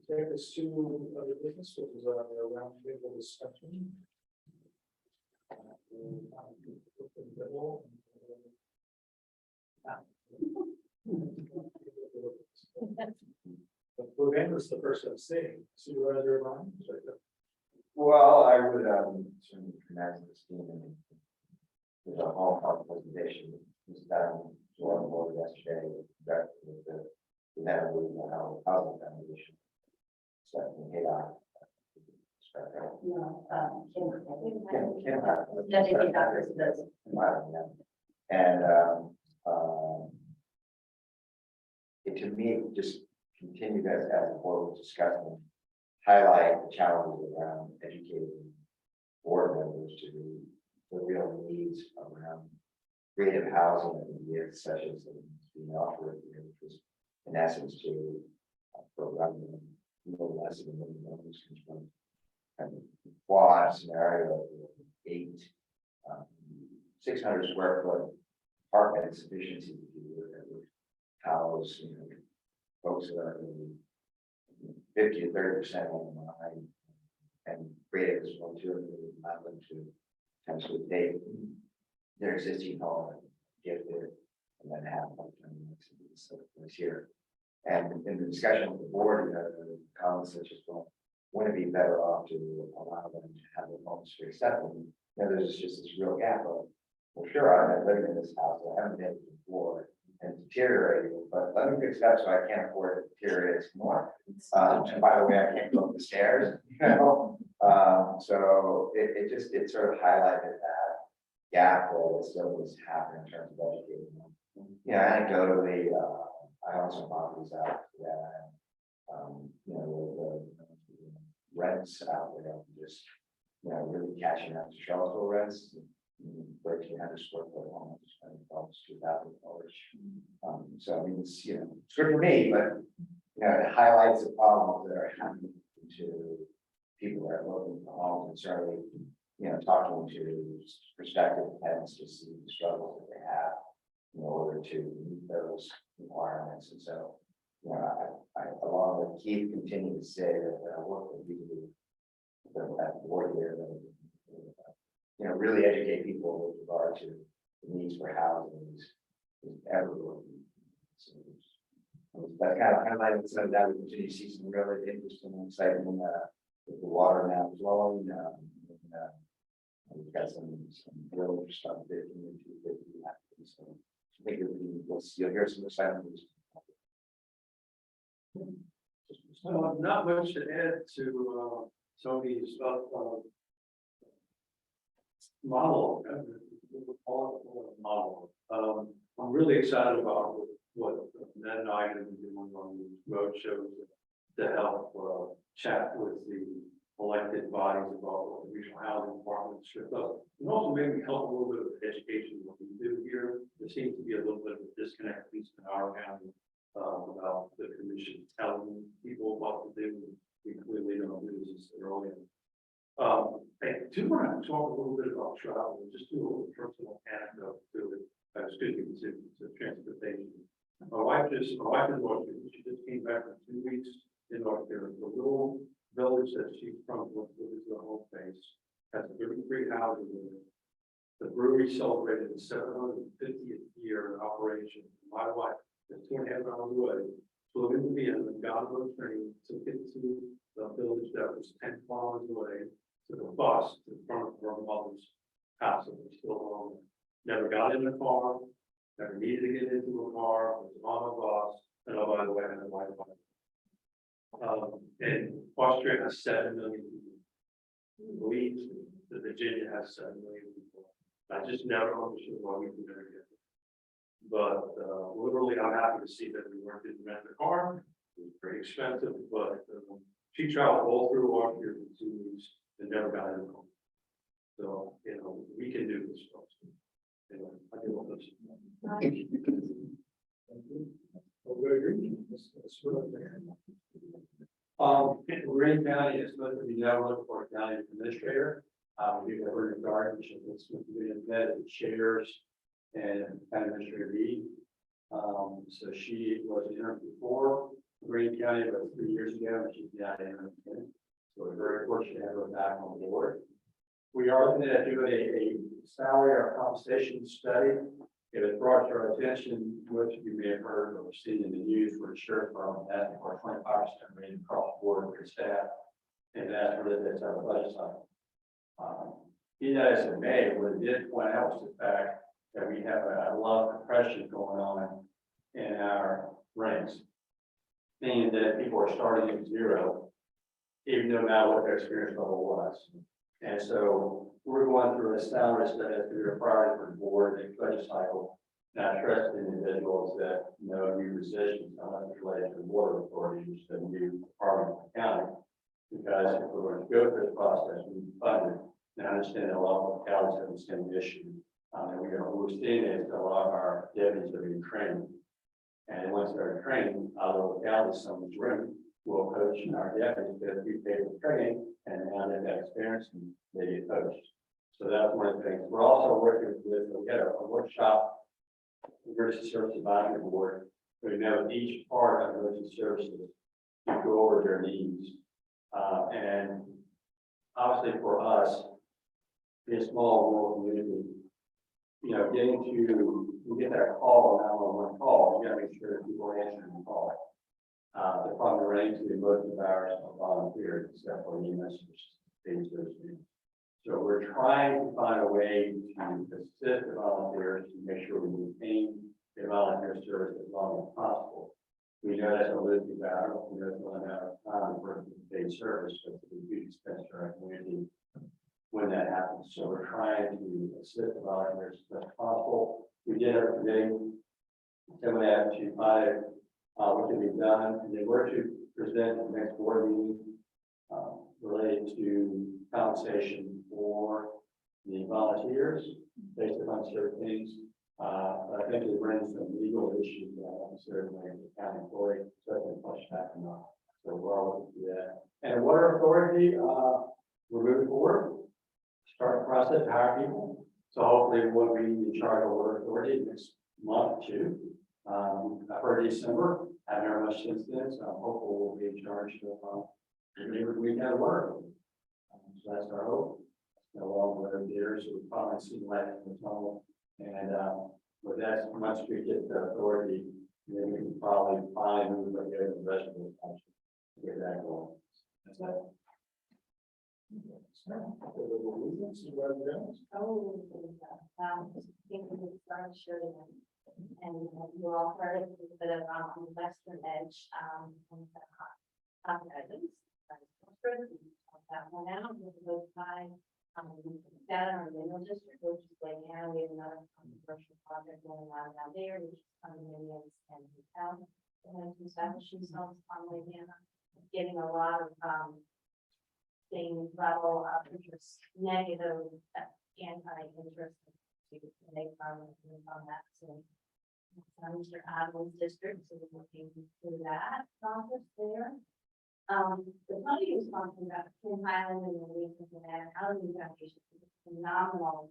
Take us to other business, which is our round table discussion. Fluvanna was the first one saying, Supervisor Ron. Well, I would certainly recognize this team and there's a whole health presentation was done to our board yesterday with the Louisa Housing Foundation. So hit on. And to me, just continue as the board was discussing, highlight the challenges around educating board members to the real needs around creative housing ideas such as being offered, which is in essence to program no less than control. And quad scenario of 600 square foot apartment sufficiency that would house, you know, folks that are 50 to 30% online and create this one too, and allow them to potentially take their existing home and gift it and then have this here. And in the discussion with the board, you know, the comments such as, well, wouldn't it be better off to allow them to have their homes for acceptance? You know, there's just this real gap of, well, sure, I've been living in this house, I haven't been before, and it's deteriorating, but let me fix that so I can't afford it to deteriorate more. And by the way, I can't go up the stairs, you know? So it sort of highlighted that gap that still was happening in terms of educating them. You know, anecdotally, I own some properties out there, you know, the rents out there, just, you know, really catching up to Charlottesville rents, 1,300 square foot home, almost $2,000. So I mean, it's, you know, it's good for me, but, you know, it highlights the problems that are happening to people that are looking for homes, and certainly, you know, talking to prospective tenants to see the struggles that they have in order to meet those requirements. And so, you know, I along with Keith, continue to say that work that we do at the board here, you know, really educate people with regard to the needs for housing is everywhere. So that kind of highlighted some of that. We continue to see some really interesting and exciting with the water now flowing. We've got some real stuff there. So I think you'll hear some excitement. Not much to add to Tony's model. I'm really excited about what Ned and I are going to be doing on these road shows to help chat with the elected bodies about what the regional housing department should do. And also maybe help a little bit of education what we do here. There seems to be a little bit of a disconnect, at least in our county, about the commission telling people what to do. We clearly don't do this earlier. I do want to talk a little bit about travel, just do a little personal anecdote to it. Speaking to transportation. My wife is North. She just came back for 2 weeks in North Carolina. The little village that she's from, which is the home base, has 33 houses in it. The brewery celebrated its 750th year in operation. My wife is 2.5 hours away, flew into Vienna, got on the train, took it to the village that was 10 miles away, took a bus to the front of her mother's house that we still own. Never got in the car, never needed to get into a car, was on a bus, and oh, by the way, I'm a white bike. And Austria has 7 million people. Believe that Virginia has 7 million people. I just never understood why we could never get it. But literally, I'm happy to see that we weren't in rent a car. It was pretty expensive, but she traveled all through Austria for 2 weeks and never got in the car. So, you know, we can do this stuff. You know, I do want this. Greene County is supposed to be now looking for a county administrator. We have a regard, which is going to be embedded chairs and county administrator lead. So she was interim before Greene County about 3 years ago, and she's now interim again. So we're very fortunate to have her back on board. We are looking at doing a salary or compensation study. It was brought to our attention, which you may have heard or seen in the news, where the sheriff department had our 25% rate across the board with their staff, and that's related to our budget cycle. Be that as it may, what it did point out was the fact that we have a lot of compression going on in our ranks, meaning that people are starting at 0, even no matter what their experience level was. And so we're going through a salary study to be a priority for the board and budget cycle, not trust individuals that know new positions unless it's related to the water authority, which is the new department of the county. Because if we're going to go through this process, we need funding. And I understand that a lot of localities have the same issue. And what we're seeing is that a lot of our deputies are being trained. And once they're trained, other localities, some of the room, will coach our deputies because we pay for training, and now they've got experience and they get coached. So that's one of the things. We're also working with, we'll get a workshop, emergency service advisory board. We know each part of emergency services to go over their needs. And obviously for us, in a small rural community, you know, getting to, we get that call, 911 call, you gotta make sure that people are answering the call. The problem relating to the emergency virus or volunteers, except for EMS, so we're trying to find a way to assist the volunteers to make sure we maintain the volunteer service as long as possible. We know that's a living battle. We know it's one out of time for paid service, but it's a huge expense for our community when that happens. So we're trying to assist the volunteers as much as possible. We did our committee, and we have to find what can be done, and then we're to present the next board meeting related to compensation for the volunteers based upon certain things. But I think it brings some legal issues that certainly the county employee certainly push back on. So we're all looking to that. And water authority, we're moving forward, start the process to hire people. So hopefully we'll be in charge of water authority next month or 2. I've heard December, haven't heard much since then, so I'm hopeful we'll be in charge of every weekend work. So that's our hope. No longer there, so we finally see the light in the tunnel. And with that, once we get the authority, then we can probably finally move ahead the rest of the country to get that going. That's it. Think we can start showing them. And you all heard a little bit of on the western edge, on the islands. That one out with those five, down in our mineral district, which is like, now we have another commercial project going on down there, which is condominiums and hotels. And establishing themselves on Louisiana, getting a lot of, same level of interest, negative, anti-interest to make on that. So, Mr. Adams district, so we're looking through that process there. The money he was talking about, King Highland and the Louisa and housing foundation is phenomenal.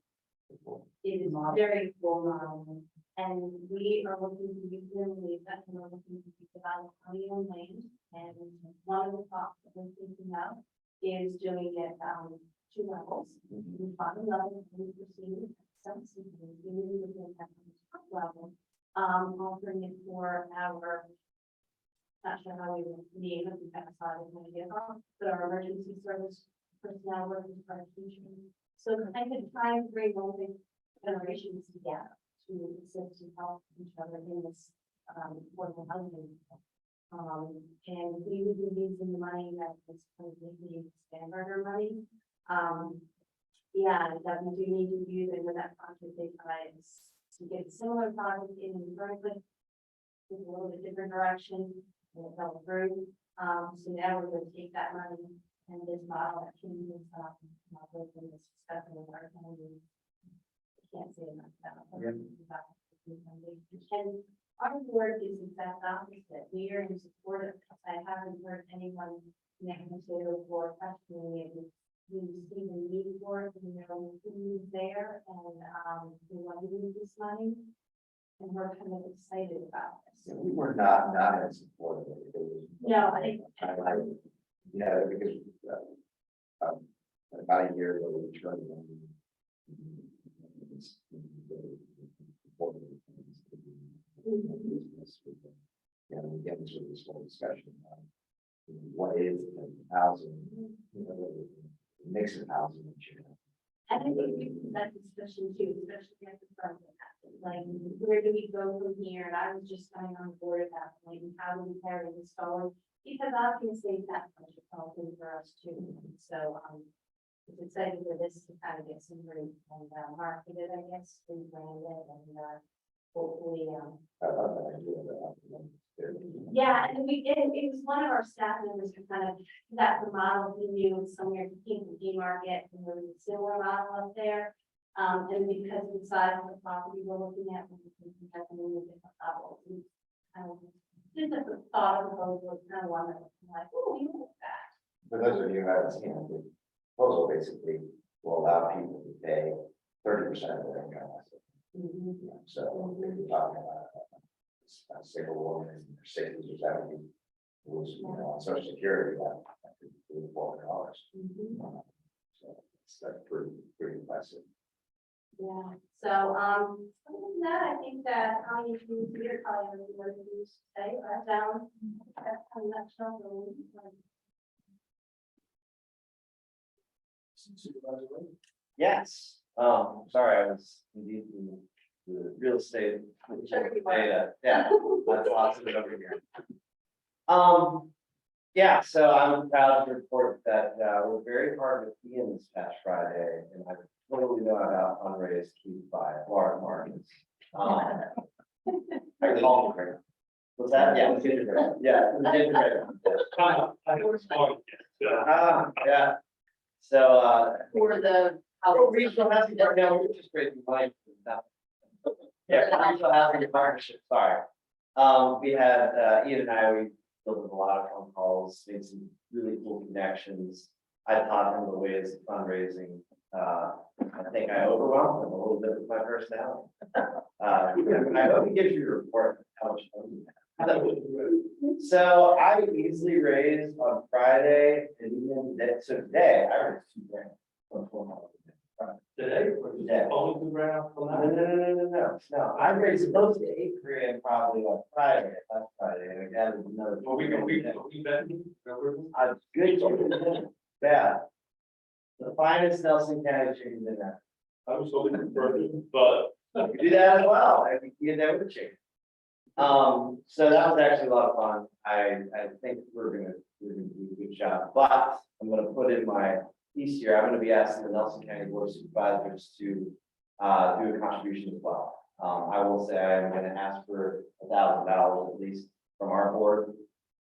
It is very full model. And we are looking to use them, Louisa, and we're looking to develop county-owned land. And one of the thoughts that we're thinking of is doing it 2 levels. The bottom level, we proceed, some community within that top level, offering it for our, not sure how we would name it, we have decided when we get off, but our emergency service personnel workers, our teachers, So I could try and bring all the generations together to assist and help each other in this, affordable housing. And we would be using the money that was completely standard money. Yeah, that we do need to use it with that project because to get a similar project in Berkeley with a little bit different direction, and it fell through. So now we're going to take that money and this model that can be not with this discussion with our county. I can't say enough about it. And our board is exact opposite. We are in support of, I haven't heard anyone negative or questioning it. We see the need for it, we know who's there, and we want to use this money. And we're kind of excited about this. We were not in support of it. No, I think. Yeah, because about a year ago, we tried and we get into this whole discussion about what is housing, the mix of housing. I think we can that discussion too, especially at the front of that. Like, where do we go from here? And I was just coming on board at that point, and how do we carry this forward? Because obviously that much of helping for us too. And so it's exciting for this to kind of get some root and marketed, I guess, rebranded and hopefully yeah, and it was one of our staff members who kind of got the model he knew somewhere in the market, and there was a similar model up there. And because of the size of the property we're looking at, we have to move different levels. Just a thought of those was kind of one that was like, oh, we like that. For those of you who haven't seen it, the proposal basically will allow people to pay 30% of their income. So if you're talking about a single woman in their 60s or 70s who's, on Social Security, that could be $400. So that's pretty impressive. Yeah. So other than that, I think that how you do your color is what you say right down. That's kind of nutshell. Yes. Sorry, I was indeed the real estate data. Yeah, that's lots of it over here. Yeah, so I'm proud to report that we're very hard with Ian this past Friday, and I totally know about fundraise keep by large margins. I call it. Was that? Yeah, it was gingerbread. Yeah, it was gingerbread. Yeah. So For the. regional housing, no, we're just raising money. Yeah, regional housing partnership, sorry. We had, Ian and I, we built a lot of phone calls, made some really cool connections. I taught him the ways of fundraising. I think I overwhelmed him a little bit with my personality. I hope he gives you a report how much money you have. So I easily raised on Friday and even so today I raised $2,000. Today? Or today? Only No. I raised close to $8,000 probably on Friday, last Friday, and again, another. Well, we bet. A good, yeah. The finest Nelson County chicken dinner. I was hoping for it, but. We do that as well, and we get that with chicken. So that was actually a lot of fun. I think we're gonna do a good job, but I'm gonna put in my piece here. I'm gonna be asking the Nelson County Board of Supervisors to do a contribution as well. I will say I'm gonna ask for $1,000 at least from our board.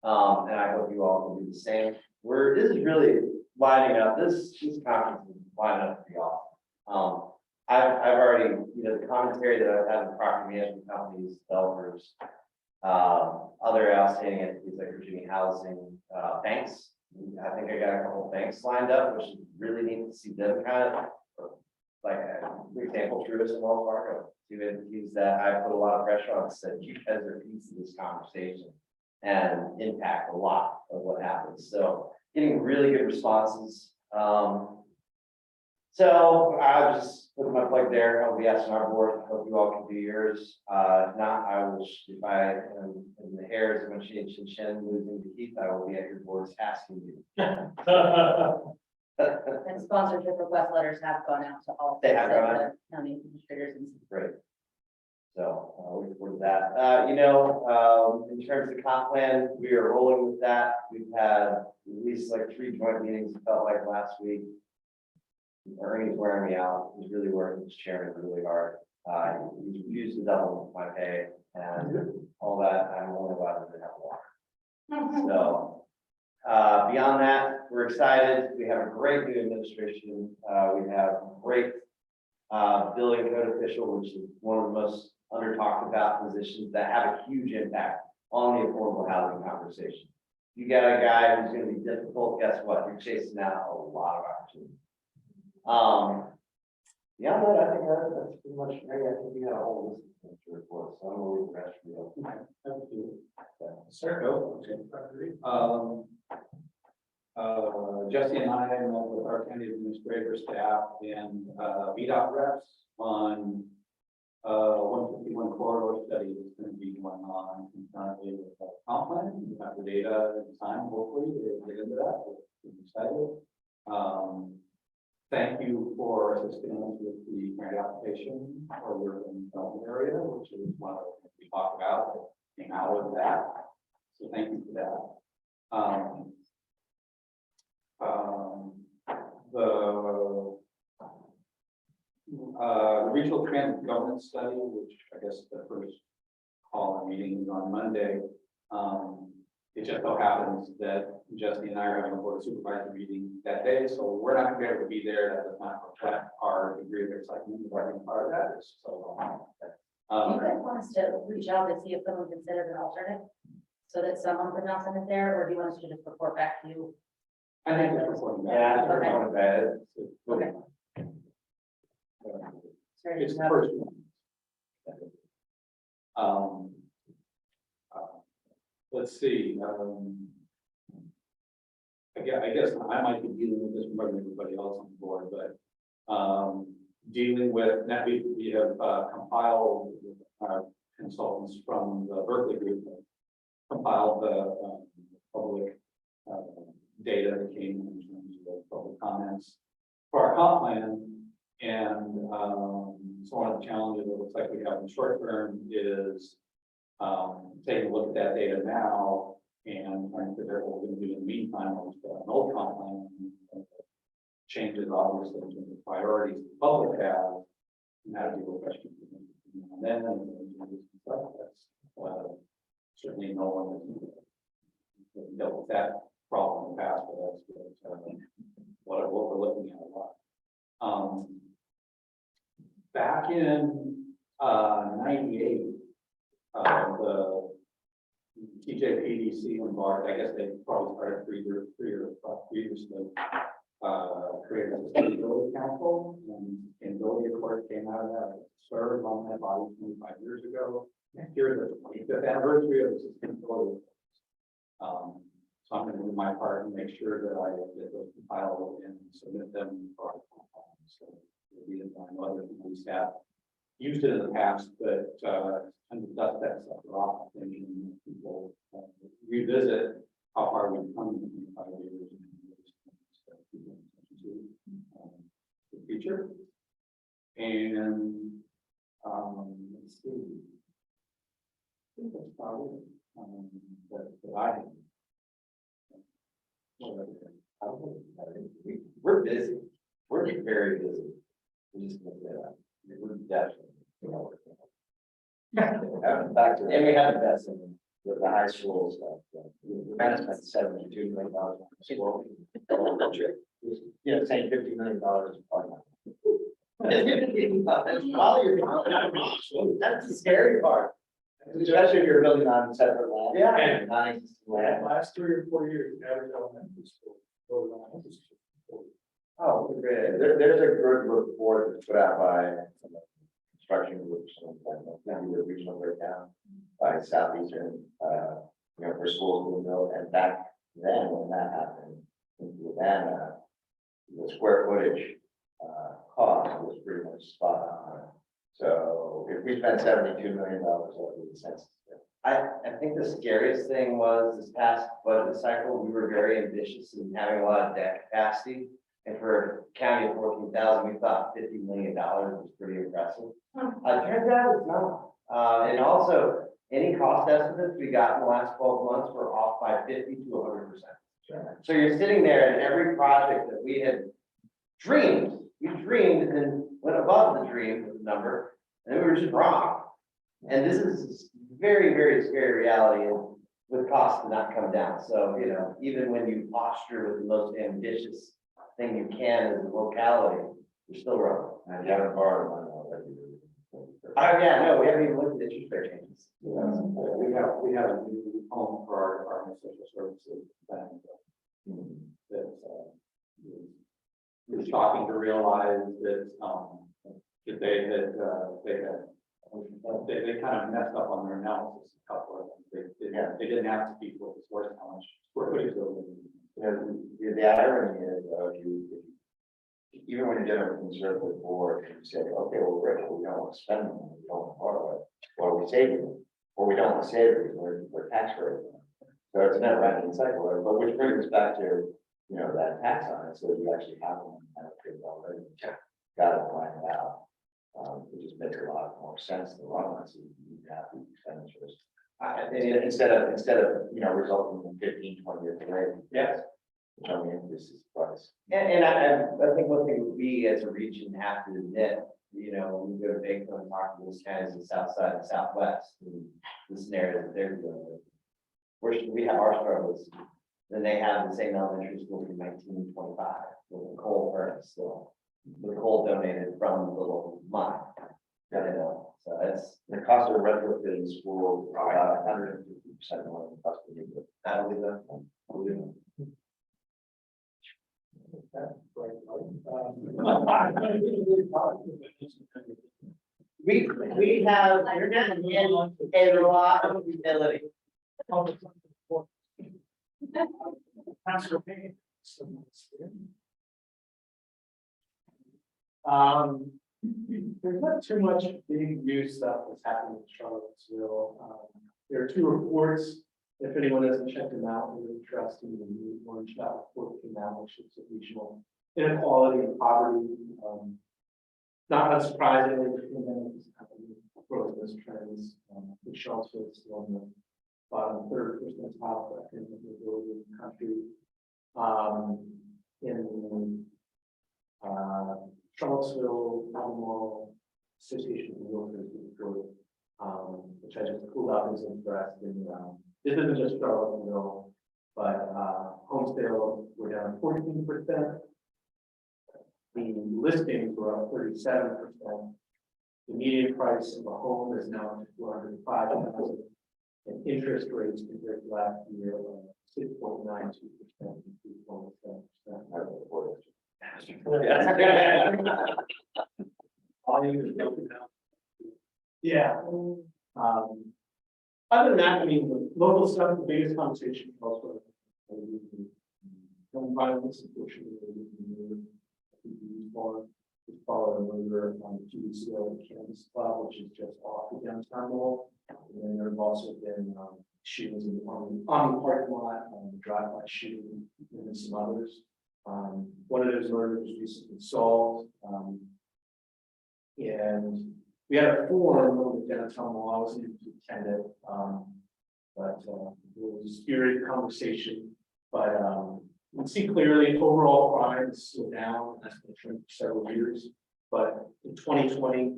And I hope you all can do the same. This is really lining up, this conference is lining up to be awesome. I've already, the commentary that I've had in property management companies, developers, other outstanding entities like Virginia Housing, banks. I think I got a couple of banks lined up, which is really neat to see them kind of, like, for example, Truist and Wells Fargo, two entities that I put a lot of pressure on, said you guys are a piece of this conversation and impact a lot of what happens. So getting really good responses. So I was just putting my plug there. I'll be asking our board. I hope you all can do yours. If not, I will, if I am in the hairs of my chin losing to Keith, I will be at your boards asking you. And sponsorship request letters have gone out to all. They have gone the County administrators and. Great. So, we look forward to that. In terms of comp plan, we are rolling with that. We've had at least like 3 joint meetings, it felt like last week. Ernie's wearing me out. He's really working as chairman really hard. He's refused to double my pay and all that. I'm only allowed to have water. So, beyond that, we're excited. We have a great new administration. We have a great building code official, which is one of the most under talked about positions that have a huge impact on the affordable housing conversation. You got a guy who's going to be difficult, guess what? You're chasing out a lot of opportunities. Beyond that, I think that's pretty much great. I think we got a whole list of things to report, so I'm going to leave the rest for you. Sir, go. Jesse and I met with our county administrator staff and VDOT reps on 151 corridor study that's going to be going on concurrently with the comp plan. We have the data in time, hopefully, to get into that. We're excited. Thank you for assisting us with the grant application for your development area, which is one of the things we talked about that came out of that. So thank you for that. The regional transit governance study, which I guess the first call and meeting is on Monday. It just so happens that Jesse and I are having a board of supervisor meeting that day, so we're not going to be able to be there. That does not reflect our degree of excitement regarding part of that. Is so. Do you guys want us to reach out to see if someone considers an alternate, so that someone could not send it there, or do you want us to just report back to you? I think it's reporting back. Yeah, Okay. I'm going to bed. Okay. Sorry, It's the first one. Let's see. I guess I might be dealing with this more than everybody else on the board, but dealing with that, we have compiled our consultants from the Berkeley group, compiled the public data that came in terms of public comments for our comp plan. And so one of the challenges it looks like we have in the short term is taking a look at that data now and trying to figure out what we're going to do in the meantime. We've got an old comp plan, changes obviously in terms of priorities the public has, and how to deal with questions. And then stuff that's certainly no one has dealt with that problem in the past, but that's what we're looking at a lot. Back in 98, the TJPDC embarked, I guess they probably started three years ago, created a sustainability council, and sustainability of course came out of that. Served on that body 25 years ago. Next year is the 25th anniversary of the sustainability. So I'm going to do my part and make sure that I get those compiled and submit them for our so I know other people staff used it in the past, but and the dust that stuff off, and people revisit how far we've come in 25 years and the future. And let's see. I think that's probably that I have. We're busy. We're very busy. We're just gonna say that. We're definitely, and we have invested in the high school stuff. We spent $72 million on school. You know, saying $50 million. That's the scary part. Especially if you're building on separate land. Yeah. And non-existing land. Last 3 or 4 years, average elementary school. Oh, great. There's a good report that's put out by construction groups, and the regional breakdown by Southeastern, for schools being built. And back then, when that happened, in Fluvanna, the square footage cost was pretty much spot on. So if we spent $72 million, that would make sense. I think the scariest thing was this past budget cycle, we were very ambitious in having a lot of debt capacity. And for a county of 14,000, we thought $50 million was pretty impressive. Turns out it's not. And also, any cost estimates we got in the last 12 months were off by 50 to 100%. So you're sitting there and every project that we had dreamed, we dreamed and then went above the dream number, and then we were just wrong. And this is very, very scary reality, and with costs to not come down. So, you know, even when you posture with the most ambitious thing you can as a locality, you're still wrong. And you haven't borrowed money already. Oh, yeah, no, we haven't even looked at interest rate changes. We have a new home for our Department of Social Services. That was shocking to realize that, that they kind of messed up on their analysis. A couple of them. They didn't have to be what the source, how much square footage they were. You know, the irony is, even when you're dealing with conservative board, and you say, okay, well, great, we don't want to spend money, we don't want to borrow it, what are we saving? Or we don't want to save it, we're tax rate. So it's a never ending cycle, but which brings us back to, you know, that tax on it, so you actually have one benefit already. Got it planned out. It just makes a lot more sense in the long run, so you have these expenditures. Instead of, you know, resulting in 15, 20 years delay. Yes. I mean, this is price. And I think one thing we as a region have to admit, you know, when we go to Bakeland and talk to those counties in the south side and southwest, and the scenario that they're dealing with. We have our struggles, then they have the same elementary school from 1925 with a coal furnace still. The coal donated from the local mine. You know, so that's The cost of retrofitting school, about 150% more than the cost of new. I believe that. We have, you're not in a lot of humility. There's not too much big news stuff that's happening in Charlottesville. There are two reports. If anyone hasn't checked them out, they're interesting. The new orange report came out, which is a regional inequality and poverty. Not unsurprisingly, the pandemic is happening across those trends. In Charlottesville is still on the bottom third percentile for economic mobility in the country. In Charlottesville, Albemarle Association of Realtors report, which I just pulled out as interesting. This isn't just Charlottesville, but home sales were down 14%. The listings were up 37%. The median price of a home is now $405,000, and interest rates compared to last year are 6.92% and 3.7%. Yeah. Other than that, I mean, the local stuff, the biggest conversation also. Gun violence, unfortunately, followed a murder on 2 weeks ago at Kansas Club, which is just off the downtown mall. And then there have also been shootings in the Army parking lot, drive-by shooting, and then some others. One of those murders was recently solved. And we had a forum on the downtown mall. I wasn't able to attend it, but it was a spirited conversation. But you can see clearly overall crime is still down. That's been a trend for several years. But in 2020,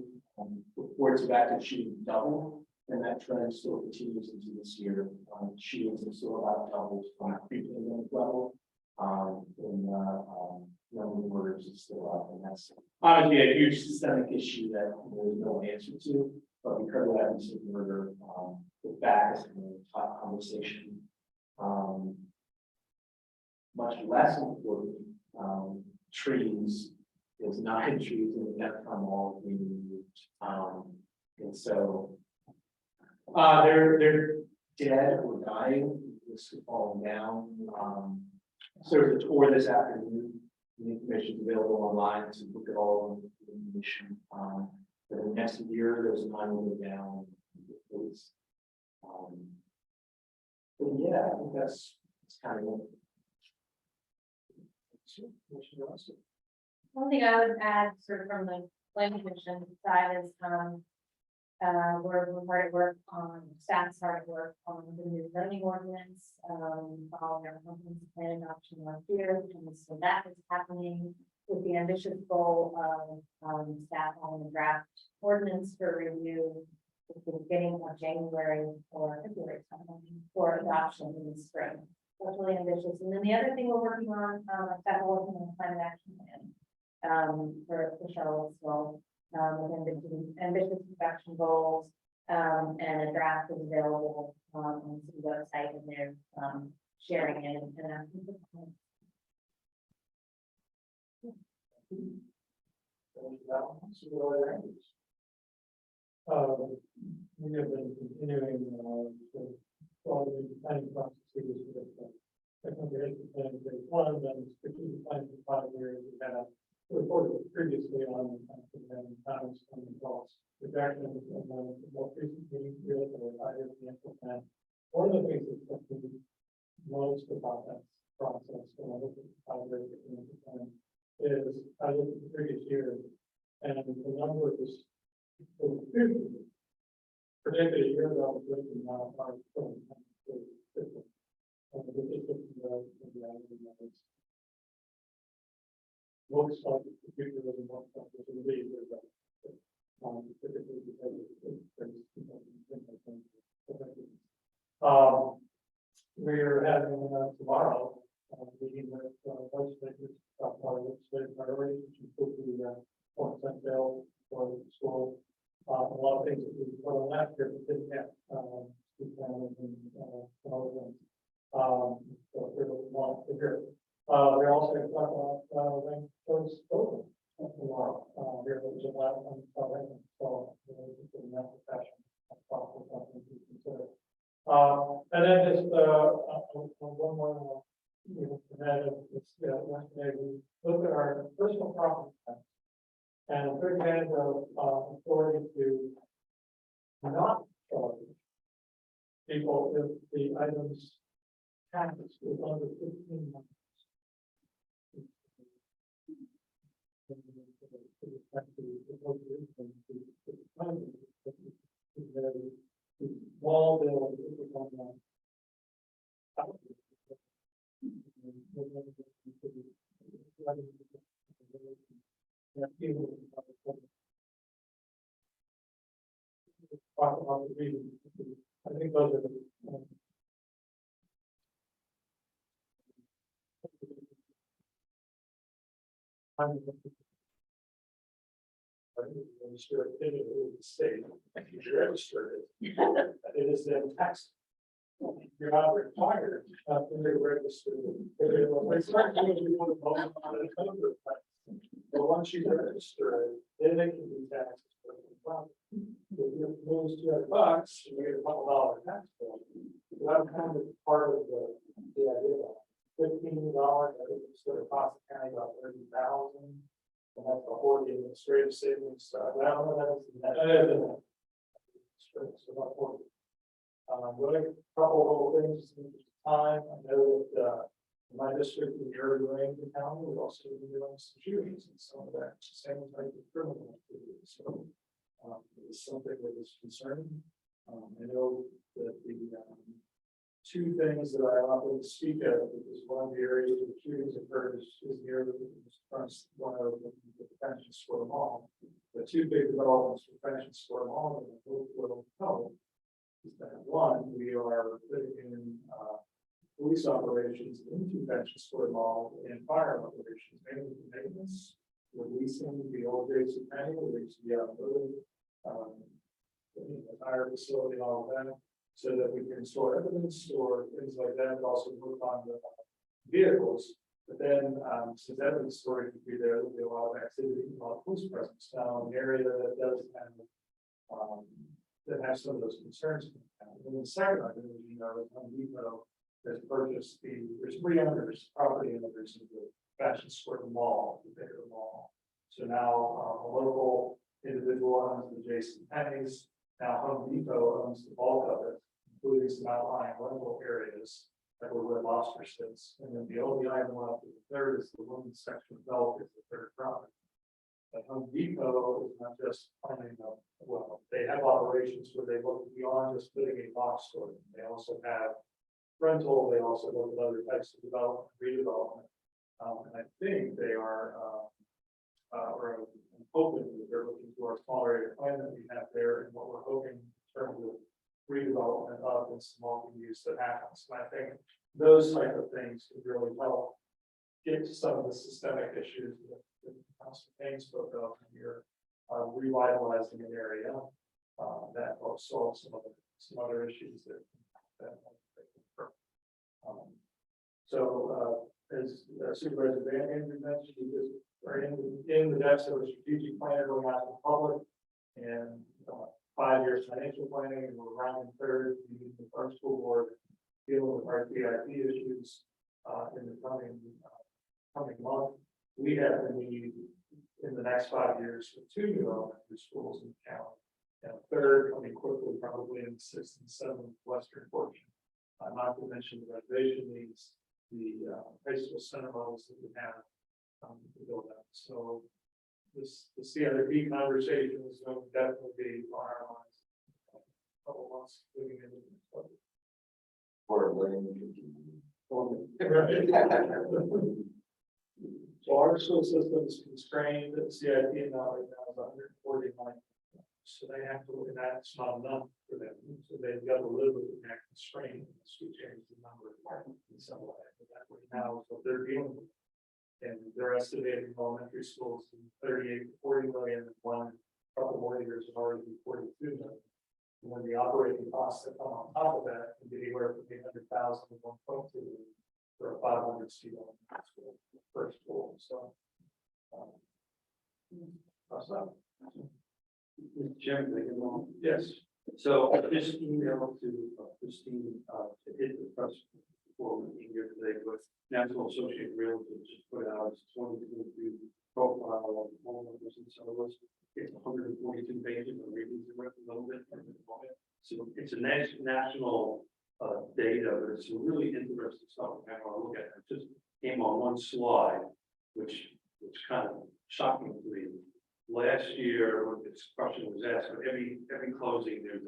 reports of active shooting doubled, and that trend still continues into this year. Shootings are still about doubled from pre-pandemic level. Number of murders is still up, and that's obviously a huge systemic issue that there's no answer to. But because of that recent murder, the back is a top conversation. Much less important, trees. There's 9 trees in the downtown mall being removed, and so they're dead or dying. This is falling down. So there's a tour this afternoon. The information is available online to look at all of the information. For the next year, there's 9 will go down. But yeah, I think that's kind of One thing I would add, sort of from the planning commission side is, we're hard at work on, staff's hard at work on the new zoning ordinance, following our company's plan adoption last year, and so that is happening with the ambitious goal of, staff on the draft ordinance for review at the beginning of January or February sometime for adoption in the spring. That's really ambitious. And then the other thing we're working on, that we're working on climate action plan, for Charlottesville, with ambitious production goals, and a draft is available, on the website, and they're, sharing it and asking for comments. We have been continuing, following the planning processes with the comprehensive plan phase one, then strategic plan for 5 years. We had reported previously on the comments on the results, projections, and then more recently, really for the 5-year financial plan. One of the things that's most about that process when I look at the 5-year financial plan is I look at the previous year, and the number is predicted a year ago was written now 5 looks like the future doesn't look like it will be. We're having tomorrow meeting with legislators about our legislative priorities, which include the 1% bill for the school. A lot of things that we put on last year, but didn't have other things. So we're want to hear. We're also going to talk about ranked choice voting tomorrow. Here in July, so in that fashion, something to consider. And then just one more. Yesterday we looked at our personal property tax and took advantage of authority to not charge people if the items taxes was under 15 months. Small bill. Talk about the reasons. I think those are the register activity with the state. If you register it, it is then taxed. You're not required to register it. But once you register it, then they can be taxed. If you lose $200, you get a $couple tax bill. That's kind of part of the idea. $15, I think it's going to cost the county about $30,000. And that's before the administrative savings. I don't know that is about 40. What a couple of little things in time. I know that in my district in the urban Greene County, we've also been doing some shootings and some of that same type of criminal activity. So it's something that is concerning. I know that the two things that I often speak of, because one of the areas where the shootings occurred is near the front one of the Pension Square Mall. The two big developments for Pension Square Mall and the will know is that one, we are putting in police operations into Pension Square Mall and fire operations, mainly for maintenance, releasing the old JCPenney, where they used to be out of the fire facility and all of that, so that we can store evidence or things like that, and also work on the vehicles. But then, since evidence storage would be there, there'll be a lot of activity, a lot of police presence now in the area that does kind of that has some of those concerns. And then the second item, as you know, Home Depot has purchased there's 3 owners, property owners in the Fashion Square Mall, the bigger mall. So now a local individual owns the JCPenney's. Now Home Depot owns the bulk of it, including some outlying rental areas. like where Gloucester sits, and then the only item left is the third is the women's section of Belk is the third property. But Home Depot is not just planning, well, they have operations where they look beyond just putting a box store. They also have rental, they also look at other types of development, redevelopment. And I think they are, or I'm hoping that they're looking to our smaller area plan that we have there, and what we're hoping in terms of redevelopment of and some multi-use that happens. And I think those type of things could really help get to some of the systemic issues that Council Payne spoke of when you're revitalizing an area that helps solve some other issues that as Supervisor Van Andrew mentioned, we just are in the depths of a strategic plan going out to the public and 5 years financial planning, and we're rounding third, meeting with our school board, dealing with our TIP issues in the coming month. We have the need in the next 5 years for 2 new elementary schools in the county, and a third coming quickly, probably in the 6th and 7th western portion. Not to mention the renovation needs, the high school center levels that we have to build up. So the CIP conversation is going to definitely be on our minds. A couple months moving into this budget. For William. So our school system is constrained at CIP now right now is 149. So they have to look at that. It's not enough for them. So they've got to live with that constraint. So we change the number of departments in some way. But that right now is what they're dealing with. And they're estimating elementary schools in 38 to 40 million, and one couple more years have already been 42 million. And when the operating costs that come on top of that can be anywhere from 800,000 to 1.2 million for a 500 seat elementary school, first school. So that's that. Mr. Chairman, can I get along? Yes. So I just emailed to Christine to hit the press before we came here today, but National Associated Realtors just put out its 2022 profile of homeowners and sellers. It's 142 pages. I'm reading through it a little bit. So it's a national data, but it's some really interesting stuff. I want to look at it. It just came on one slide, which kind of shocking to me. Last year, when this question was asked, for every closing, there's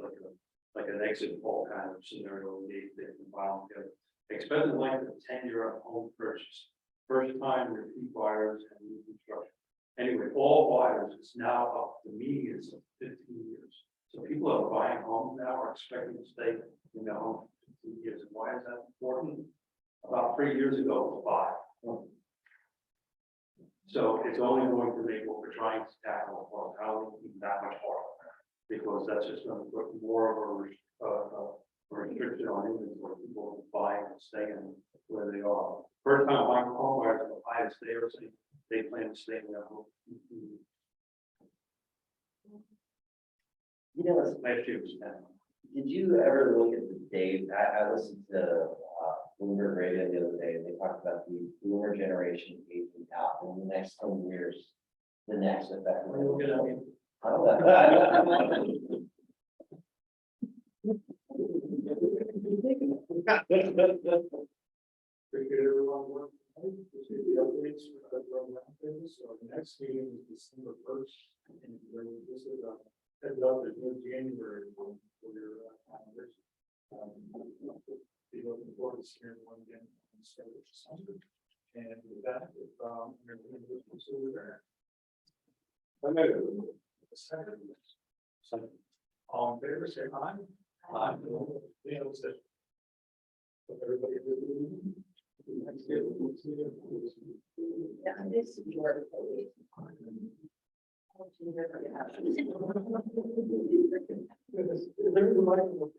like an exit poll kind of scenario. They compile together. Expected length of tenure of home purchase, first time repeat buyers and new construction. Anyway, all buyers is now up to medians of 15 years. So people that are buying homes now are expecting to stay in their home for 15 years. And why is that important? About 3 years ago, it was 5. So it's only going to make what we're trying to tackle for housing even that much harder, because that's just going to put more of a restriction on inventory, people buying and staying where they are. First time buying home buyers are the highest they ever seen. They plan to stay in their home. You know, Last year was 10. did you ever look at the date? I listened to Bloomberg Radio the other day, and they talked about the boomer generation aging out in the next 10 years. The next effect. Appreciate everyone working. The updates for the roundtable. So the next meeting is December 1st, and this is heads up. There's no January for your calendars. Be looking forward to seeing everyone again on Saturday, which sounds good. And with that, if you're going to consider there. Second. All in favor, say aye. Aye. Yeah, let's say. Everybody. Yeah, this is your. There's a microphone.